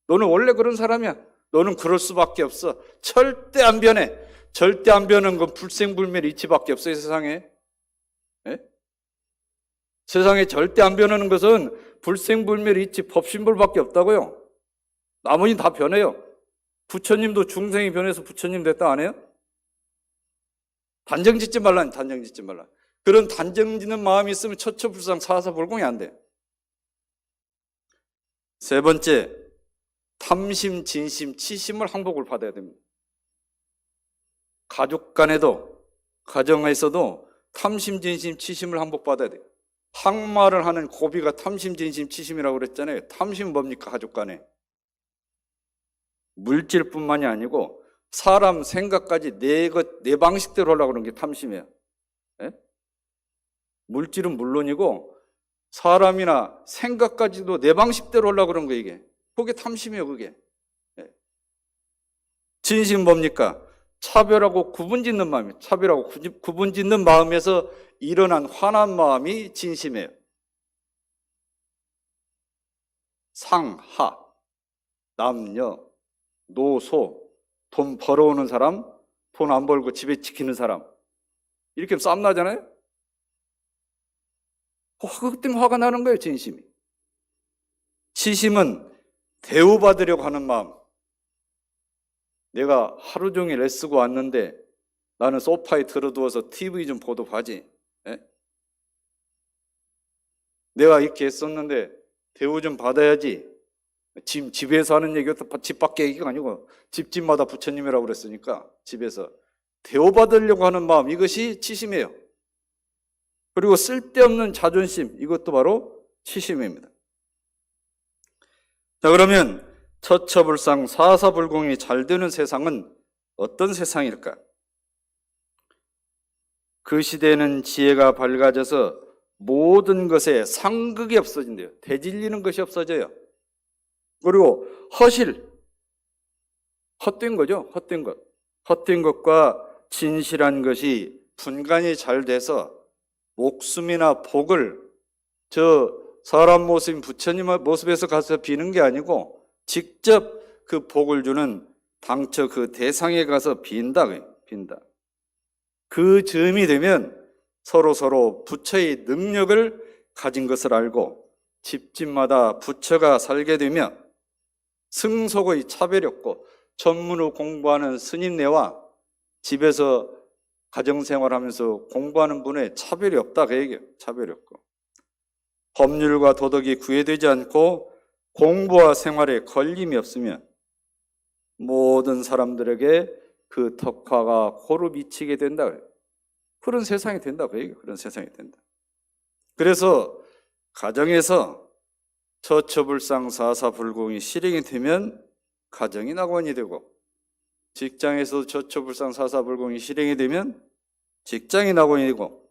너는 원래 그런 사람이야. 너는 그럴 수밖에 없어. 절대 안 변해. 절대 안 변하는 건 불생불멸 이치밖에 없어요, 세상에. 예? 세상에 절대 안 변하는 것은 불생불멸 이치 법신불밖에 없다고요. 나머지는 다 변해요. 부처님도 중생이 변해서 부처님 됐다 안 해요? 단정 짓지 말라, 단정 짓지 말라. 그런 단정 짓는 마음이 있으면 처처불상 사사불공이 안 돼. 세 번째, 탐심, 진심, 치심을 항복을 받아야 됩니다. 가족 간에도, 가정에서도 탐심, 진심, 치심을 항복받아야 돼요. 항마를 하는 고비가 탐심, 진심, 치심이라고 그랬잖아요. 탐심은 뭡니까, 가족 간에? 물질뿐만이 아니고 사람 생각까지 내 방식대로 하려고 그러는 게 탐심이에요. 예? 물질은 물론이고 사람이나 생각까지도 내 방식대로 하려고 그러는 거예요, 이게. 그게 탐심이에요, 그게. 예. 진심은 뭡니까? 차별하고 구분짓는 마음이에요. 차별하고 구분짓는 마음에서 일어난 화난 마음이 진심이에요. 상하, 남녀, 노소, 돈 벌어오는 사람, 돈 안 벌고 집에 지키는 사람, 이렇게 싸움 나잖아요. 그것 때문에 화가 나는 거예요, 진심이. 치심은 대우받으려고 하는 마음. 내가 하루 종일 애쓰고 왔는데 나는 소파에 들어두어서 TV 좀 보도 하지. 예? 내가 이렇게 애썼는데 대우 좀 받아야지. 집에서 하는 얘기가 집 밖의 얘기가 아니고 집집마다 부처님이라고 그랬으니까 집에서 대우받으려고 하는 마음, 이것이 치심이에요. 그리고 쓸데없는 자존심, 이것도 바로 치심입니다. 자, 그러면 처처불상 사사불공이 잘 되는 세상은 어떤 세상일까? 그 시대에는 지혜가 밝아져서 모든 것에 상극이 없어진대요. 대질리는 것이 없어져요. 그리고 헛된 거죠. 헛된 것. 헛된 것과 진실한 것이 분간이 잘 돼서 목숨이나 복을 사람 모습인 부처님 모습에서 가서 비는 게 아니고 직접 그 복을 주는 당처 그 대상에 가서 빈다. 그 즈음이 되면 서로 부처의 능력을 가진 것을 알고 집집마다 부처가 살게 되며 승속의 차별이 없고 전문을 공부하는 스님네와 집에서 가정생활하면서 공부하는 분의 차별이 없다, 그 얘기예요. 차별이 없고 법률과 도덕이 구애되지 않고 공부와 생활에 걸림이 없으면 모든 사람들에게 그 덕화가 고루 미치게 된다. 그런 세상이 된다, 그 얘기예요. 그런 세상이 된다. 그래서 가정에서 처처불상 사사불공이 실행이 되면 가정이 낙원이 되고, 직장에서 처처불상 사사불공이 실행이 되면 직장이 낙원이 되고,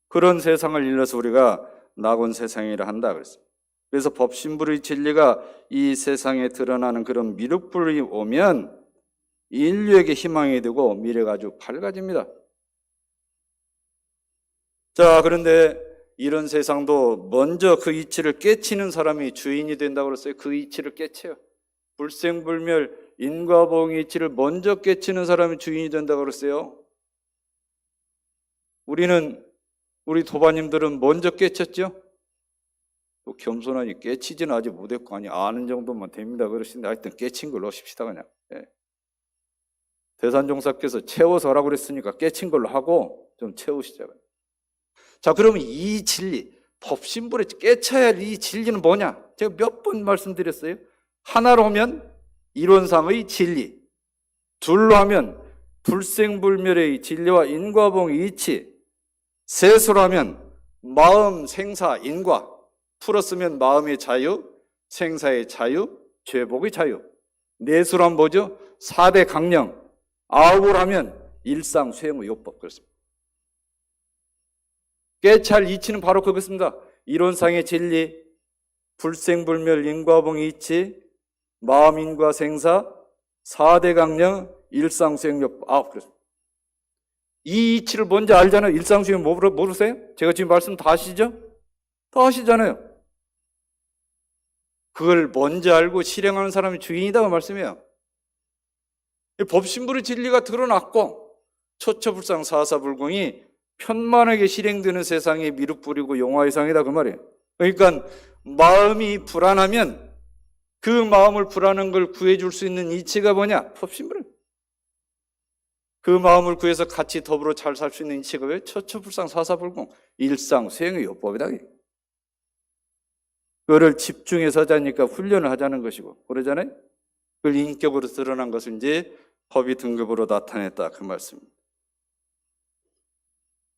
그런 세상을 일러서 우리가 낙원 세상이라 한다 그랬어요. 그래서 법신불의 진리가 이 세상에 드러나는 그런 미륵불이 오면 인류에게 희망이 되고 미래가 아주 밝아집니다. 자, 그런데 이런 세상도 먼저 그 이치를 깨치는 사람이 주인이 된다고 그랬어요. 그 이치를 깨쳐요. 불생불멸 인과보응의 이치를 먼저 깨치는 사람이 주인이 된다고 그랬어요. 우리 도바님들은 먼저 깨쳤죠? 또 겸손하니 깨치지는 아직 못했고, 아니 아는 정도만 됩니다 그러시는데 하여튼 깨친 걸로 하십시다 그냥. 예. 대산종사께서 채워서 하라고 그랬으니까 깨친 걸로 하고 좀 채우시자고요. 자, 그러면 이 진리, 법신불에 깨쳐야 할 이 진리는 뭐냐? 제가 몇 번 말씀드렸어요. 하나로 하면 이론상의 진리, 둘로 하면 불생불멸의 진리와 인과봉 이치, 셋으로 하면 마음, 생사, 인과, 풀었으면 마음의 자유, 생사의 자유, 죄복의 자유. 넷으로 하면 뭐죠? 4대 강령. 아홉으로 하면 일상수행의 요법. 그렇습니다. 깨찰 이치는 바로 그것입니다. 이론상의 진리, 불생불멸 인과봉 이치, 마음, 인과, 생사, 4대 강령, 일상수행 요법. 그렇습니다. 이 이치를 뭔지 알잖아요. 일상수행 모르세요? 제가 지금 말씀 다 하시죠? 다 하시잖아요. 그걸 뭔지 알고 실행하는 사람이 주인이다 그 말씀이에요. 법신불의 진리가 드러났고 초처불상 사사불공이 편만하게 실행되는 세상에 미륵불이고 용화의상이다 그 말이에요. 그러니까 마음이 불안하면 그 마음을 불안한 걸 구해줄 수 있는 이치가 뭐냐? 법신불. 그 마음을 구해서 같이 더불어 잘 살 수 있는 이치가 왜? 처처불상 사사불공, 일상수행의 요법이다. 그거를 집중해서 하자니까 훈련을 하자는 것이고 그러잖아요. 그걸 인격으로 드러난 것을 이제 법이 등급으로 나타냈다 그 말씀입니다.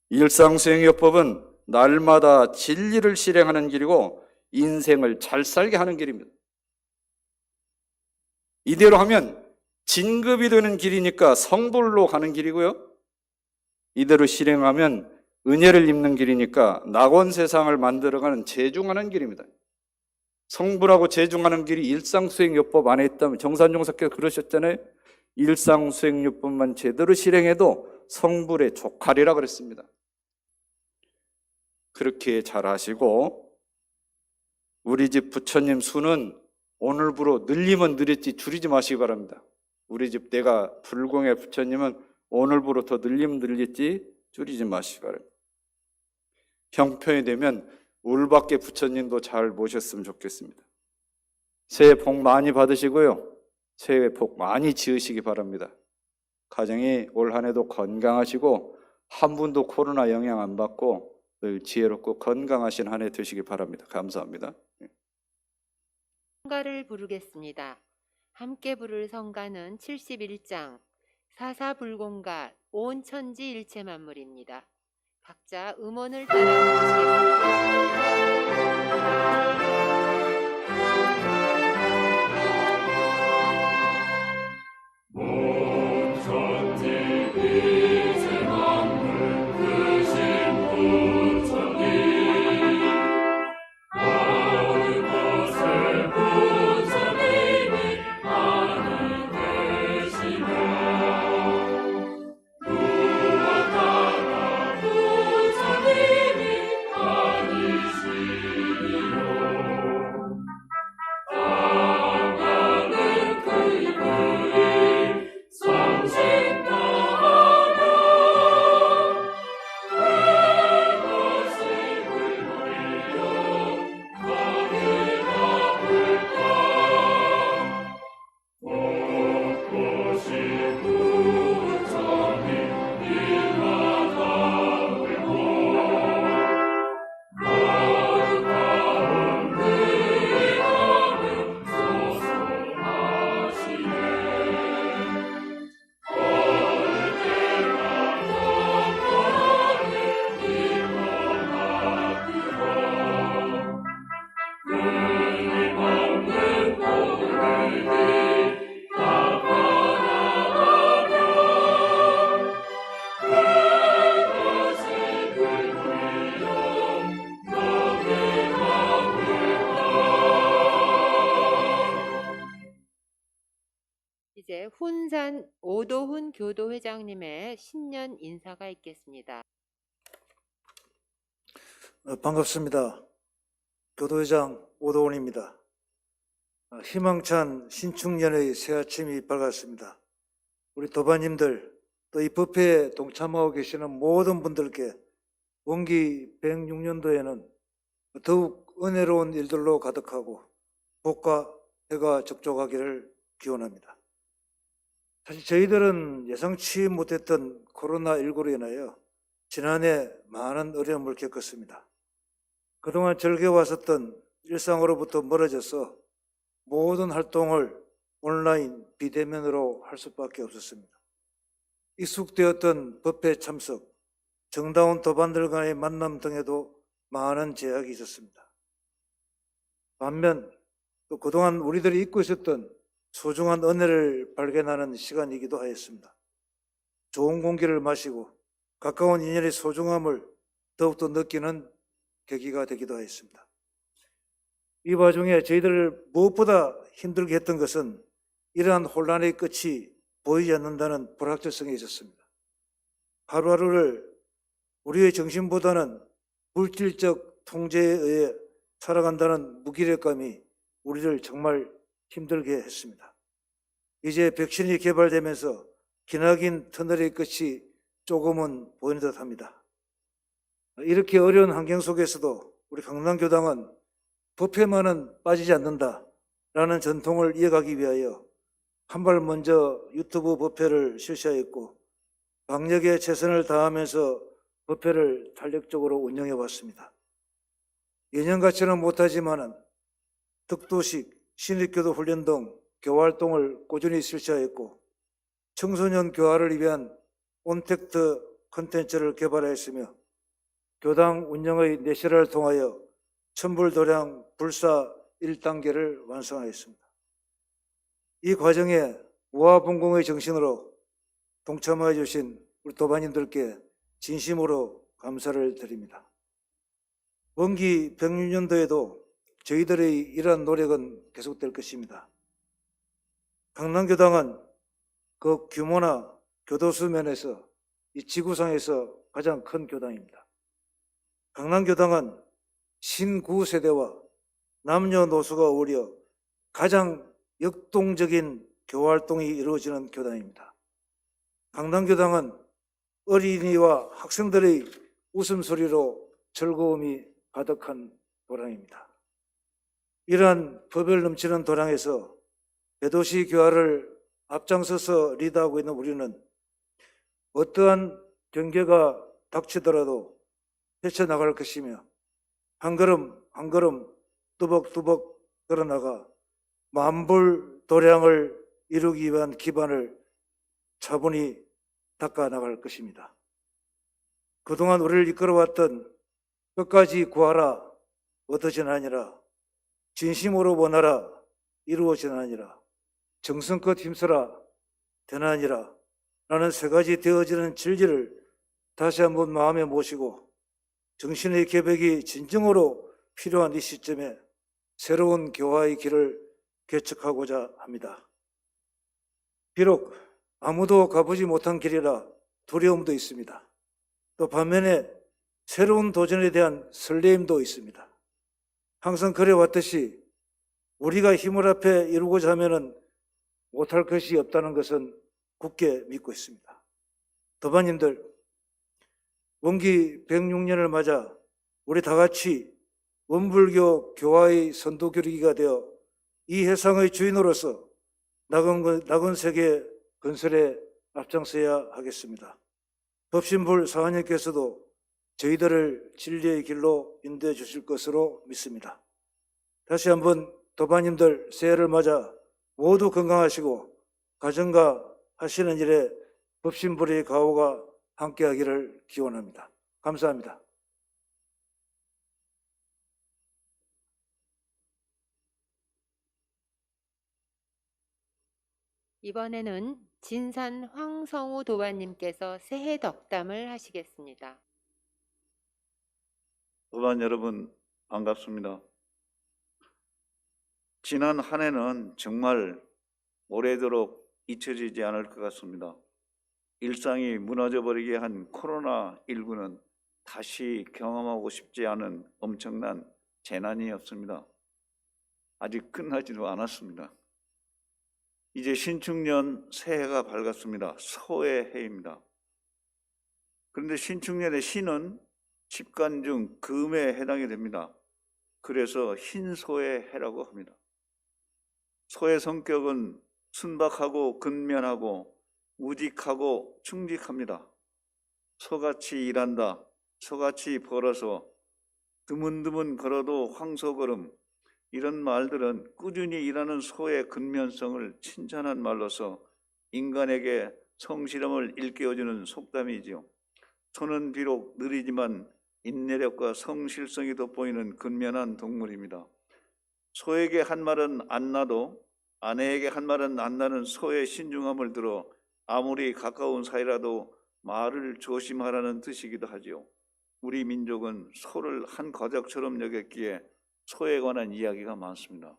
일상수행의 요법은 날마다 진리를 실행하는 길이고 인생을 잘 살게 하는 길입니다. 이대로 하면 진급이 되는 길이니까 성불로 가는 길이고요. 이대로 실행하면 은혜를 입는 길이니까 낙원 세상을 만들어가는 재중하는 길입니다. 성불하고 재중하는 길이 일상수행요법 안에 있다면 정산종사께서 그러셨잖아요. 일상수행요법만 제대로 실행해도 성불에 족하리라 그랬습니다. 그렇게 잘 하시고 우리 집 부처님 수는 오늘부로 늘리면 늘렸지 줄이지 마시기 바랍니다. 우리 집 내가 불공의 부처님은 오늘부로 더 늘리면 늘렸지 줄이지 마시기 바랍니다. 형편이 되면 울밖에 부처님도 잘 모셨으면 좋겠습니다. 새해 복 많이 받으시고요. 새해 복 많이 지으시기 바랍니다. 가정이 올 한 해도 건강하시고 한 분도 코로나 영향 안 받고 늘 지혜롭고 건강하신 한 해 되시기 바랍니다. 감사합니다. 성가를 부르겠습니다. 함께 부를 성가는 71장 사사불공가 온 천지 일체 만물입니다. 각자 음원을 따라 이제 훈산 오도훈 교도회장님의 신년 인사가 있겠습니다. 반갑습니다. 교도회장 오도훈입니다. 희망찬 신축년의 새 아침이 밝았습니다. 우리 도반님들 또 이 법회에 동참하고 계시는 모든 분들께 원기 106년도에는 더욱 은혜로운 일들로 가득하고 복과 해가 접촉하기를 기원합니다. 사실 저희들은 예상치 못했던 코로나19로 인하여 지난해 많은 어려움을 겪었습니다. 그동안 즐겨왔었던 일상으로부터 멀어져서 모든 활동을 온라인 비대면으로 할 수밖에 없었습니다. 익숙되었던 법회 참석, 정다운 도반들 간의 만남 등에도 많은 제약이 있었습니다. 반면 또 그동안 우리들이 잊고 있었던 소중한 은혜를 발견하는 시간이기도 하였습니다. 좋은 공기를 마시고 가까운 인연의 소중함을 더욱더 느끼는 계기가 되기도 하였습니다. 이 와중에 저희들을 무엇보다 힘들게 했던 것은 이러한 혼란의 끝이 보이지 않는다는 불확실성이 있었습니다. 하루하루를 우리의 정신보다는 물질적 통제에 의해 살아간다는 무기력감이 우리를 정말 힘들게 했습니다. 이제 백신이 개발되면서 기나긴 터널의 끝이 조금은 보이는 듯합니다. 이렇게 어려운 환경 속에서도 우리 강남교당은 법회만은 빠지지 않는다라는 전통을 이어가기 위하여 한 발 먼저 유튜브 법회를 실시하였고 방역에 최선을 다하면서 법회를 탄력적으로 운영해 왔습니다. 예년같이는 못하지만은 득도식, 신입교도 훈련 등 교활동을 꾸준히 실시하였고 청소년 교화를 위한 온택트 콘텐츠를 개발하였으며 교당 운영의 내실화를 통하여 천불도량 불사 1단계를 완성하였습니다. 이 과정에 우화분공의 정신으로 동참하여 주신 우리 도반님들께 진심으로 감사를 드립니다. 원기 106년도에도 저희들의 이러한 노력은 계속될 것입니다. 강남교당은 그 규모나 교도수 면에서 이 지구상에서 가장 큰 교당입니다. 강남교당은 신구 세대와 남녀노소가 어울려 가장 역동적인 교활동이 이루어지는 교당입니다. 강남교당은 어린이와 학생들의 웃음소리로 즐거움이 가득한 도량입니다. 이러한 법을 넘치는 도량에서 대도시 교화를 앞장서서 리드하고 있는 우리는 어떠한 경계가 닥치더라도 헤쳐나갈 것이며 한 걸음 한 걸음 뚜벅뚜벅 걸어나가 만불 도량을 이루기 위한 기반을 차분히 닦아 나갈 것입니다. 그동안 우리를 이끌어왔던 끝까지 구하라 얻어지는 아니라 진심으로 원하라 이루어지는 아니라 정성껏 힘써라 되나니라 라는 세 가지 되어지는 진리를 다시 한번 마음에 모시고 정신의 개벽이 진정으로 필요한 이 시점에 새로운 교화의 길을 개척하고자 합니다. 비록 아무도 가보지 못한 길이라 두려움도 있습니다. 또 반면에 새로운 도전에 대한 설레임도 있습니다. 항상 그래왔듯이 우리가 힘을 합해 이루고자 하면은 못할 것이 없다는 것은 굳게 믿고 있습니다. 도반님들, 원기 106년을 맞아 우리 다 같이 원불교 교화의 선도교리기가 되어 이 해상의 주인으로서 낙은 세계 건설에 앞장서야 하겠습니다. 법신불 사관님께서도 저희들을 진리의 길로 인도해 주실 것으로 믿습니다. 다시 한번 도반님들 새해를 맞아 모두 건강하시고 가정과 하시는 일에 법신불의 가호가 함께하기를 기원합니다. 감사합니다. 이번에는 진산 황성우 도반님께서 새해 덕담을 하시겠습니다. 도반 여러분 반갑습니다. 지난 한 해는 정말 오래도록 잊혀지지 않을 것 같습니다. 일상이 무너져버리게 한 코로나19는 다시 경험하고 싶지 않은 엄청난 재난이었습니다. 아직 끝나지도 않았습니다. 이제 신축년 새해가 밝았습니다. 소의 해입니다. 그런데 신축년의 신은 집간 중 금에 해당이 됩니다. 그래서 흰소의 해라고 합니다. 소의 성격은 순박하고 근면하고 우직하고 충직합니다. 소같이 일한다. 소같이 벌어서 드문드문 걸어도 황소걸음, 이런 말들은 꾸준히 일하는 소의 근면성을 칭찬한 말로서 인간에게 성실함을 일깨워주는 속담이지요. 소는 비록 느리지만 인내력과 성실성이 돋보이는 근면한 동물입니다. 소에게 한 말은 안 나도 아내에게 한 말은 안 나는 소의 신중함을 들어 아무리 가까운 사이라도 말을 조심하라는 뜻이기도 하지요. 우리 민족은 소를 한 가족처럼 여겼기에 소에 관한 이야기가 많습니다.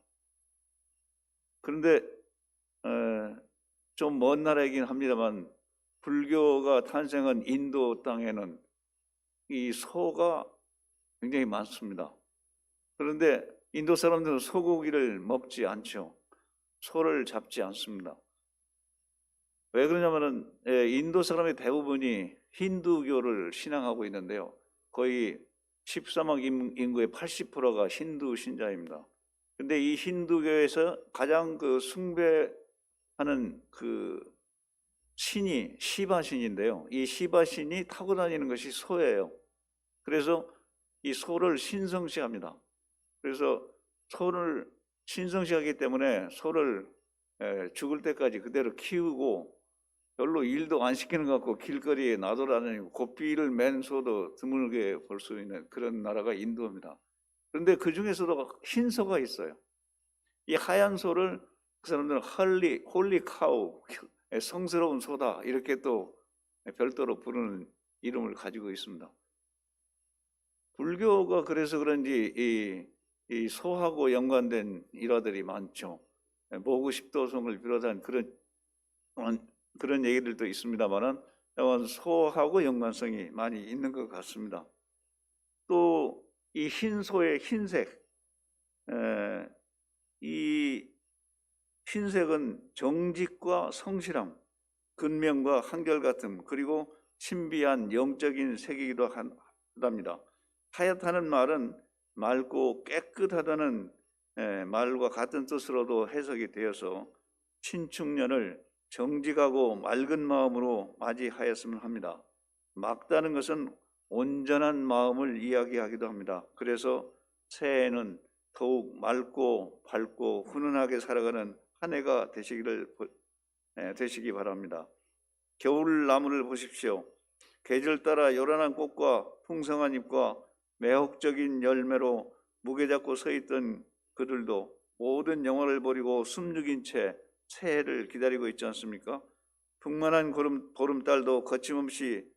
그런데 좀 먼 나라이긴 합니다만 불교가 탄생한 인도 땅에는 이 소가 굉장히 많습니다. 그런데 인도 사람들은 소고기를 먹지 않죠. 소를 잡지 않습니다. 왜 그러냐면은 인도 사람의 대부분이 힌두교를 신앙하고 있는데요. 거의 13억 인구의 80%가 힌두 신자입니다. 근데 이 힌두교에서 가장 숭배하는 신이 시바 신인데요. 이 시바 신이 타고 다니는 것이 소예요. 그래서 이 소를 신성시합니다. 그래서 소를 신성시하기 때문에 소를 죽을 때까지 그대로 키우고 별로 일도 안 시키는 것 같고 길거리에 나돌아다니고 고삐를 맨 소도 드물게 볼 수 있는 그런 나라가 인도입니다. 그런데 그 중에서도 흰 소가 있어요. 이 하얀 소를 그 사람들은 홀리 카우, 성스러운 소다 이렇게 또 별도로 부르는 이름을 가지고 있습니다. 불교가 그래서 그런지 이 소하고 연관된 일화들이 많죠. 모구십도성을 비롯한 그런 얘기들도 있습니다만은 소하고 연관성이 많이 있는 것 같습니다. 또 이 흰 소의 흰색, 이 흰색은 정직과 성실함, 근면과 한결같음, 그리고 신비한 영적인 색이기도 합니다. 하얗다는 말은 맑고 깨끗하다는 말과 같은 뜻으로도 해석이 되어서 신축년을 정직하고 맑은 마음으로 맞이하였으면 합니다. 맑다는 것은 온전한 마음을 이야기하기도 합니다. 그래서 새해에는 더욱 맑고 밝고 훈훈하게 살아가는 한 해가 되시기 바랍니다. 겨울나무를 보십시오. 계절 따라 요란한 꽃과 풍성한 잎과 매혹적인 열매로 무게 잡고 서 있던 그들도 모든 영화를 버리고 숨죽인 채 새해를 기다리고 있지 않습니까? 풍만한 보름달도 거침없이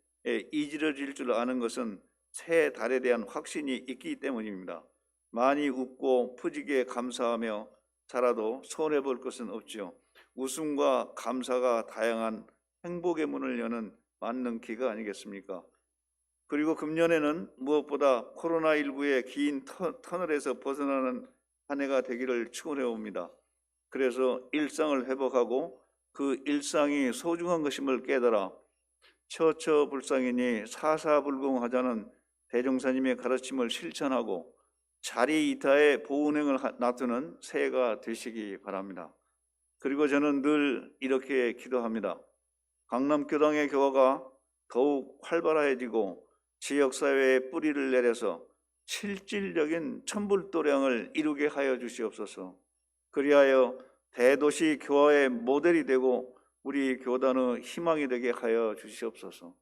이지러질 줄 아는 것은 새 달에 대한 확신이 있기 때문입니다. 많이 웃고 푸지게 감사하며 살아도 손해볼 것은 없지요. 웃음과 감사가 다양한 행복의 문을 여는 만능기가 아니겠습니까? 그리고 금년에는 무엇보다 코로나19의 긴 터널에서 벗어나는 한 해가 되기를 축원해 옵니다. 그래서 일상을 회복하고 그 일상이 소중한 것임을 깨달아 처처불상이니 사사불공하자는 대종사님의 가르침을 실천하고 자리이타의 보은행을 놔두는 새해가 되시기 바랍니다. 그리고 저는 늘 이렇게 기도합니다. 강남교당의 교화가 더욱 활발해지고 지역사회에 뿌리를 내려서 실질적인 천불도량을 이루게 하여 주시옵소서. 그리하여 대도시 교화의 모델이 되고 우리 교단의 희망이 되게 하여 주시옵소서.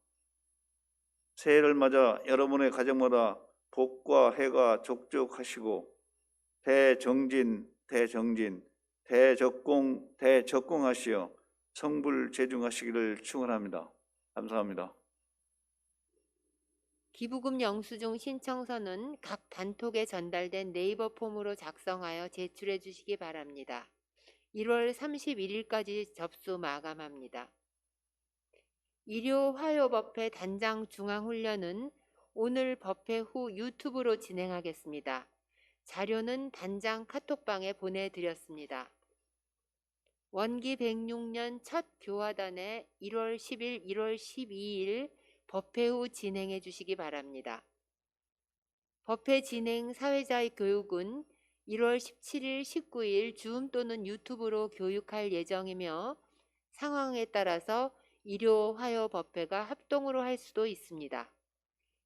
새해를 맞아 여러분의 가정마다 복과 해가 족족하시고 대정진, 대적공하시어 성불재중하시기를 축원합니다. 감사합니다. 기부금 영수증 신청서는 각 단톡에 전달된 네이버 폼으로 작성하여 제출해 주시기 바랍니다. 1월 31일까지 접수 마감합니다. 일요화요법회 단장 중앙훈련은 오늘 법회 후 유튜브로 진행하겠습니다. 자료는 단장 카톡방에 보내드렸습니다. 원기 106년 첫 교화단에 1월 10일, 1월 12일 법회 후 진행해 주시기 바랍니다. 법회 진행 사회자의 교육은 1월 17일, 19일 줌 또는 유튜브로 교육할 예정이며 상황에 따라서 일요, 화요 법회가 합동으로 할 수도 있습니다.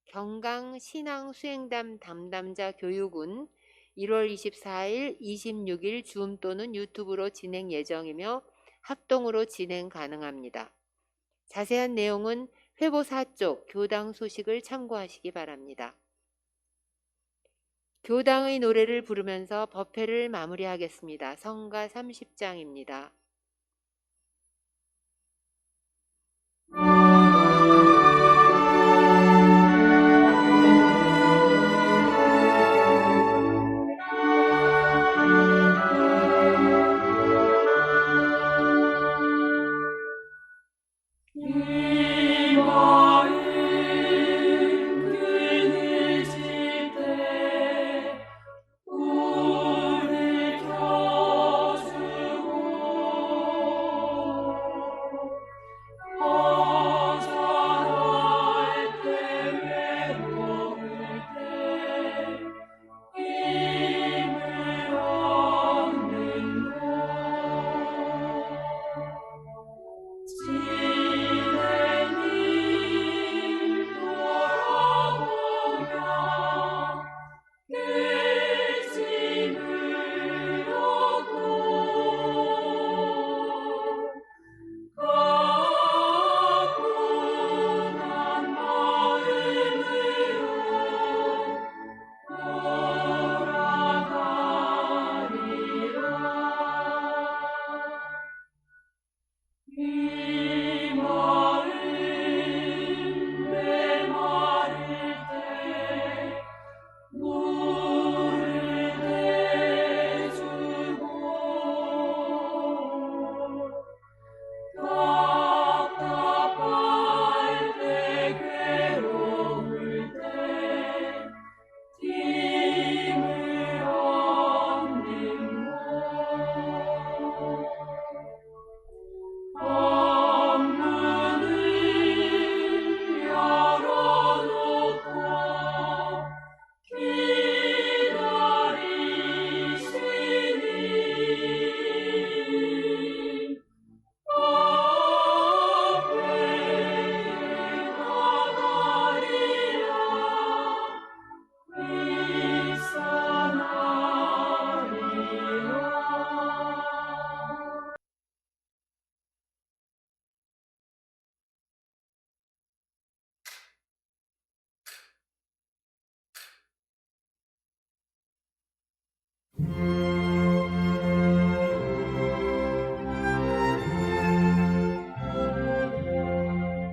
경강 신앙 수행담 담당자 교육은 1월 24일, 26일 줌 또는 유튜브로 진행 예정이며 합동으로 진행 가능합니다. 자세한 내용은 회보 4쪽 교당 소식을 참고하시기 바랍니다. 교당의 노래를 부르면서 법회를 마무리하겠습니다. 성가 30장입니다.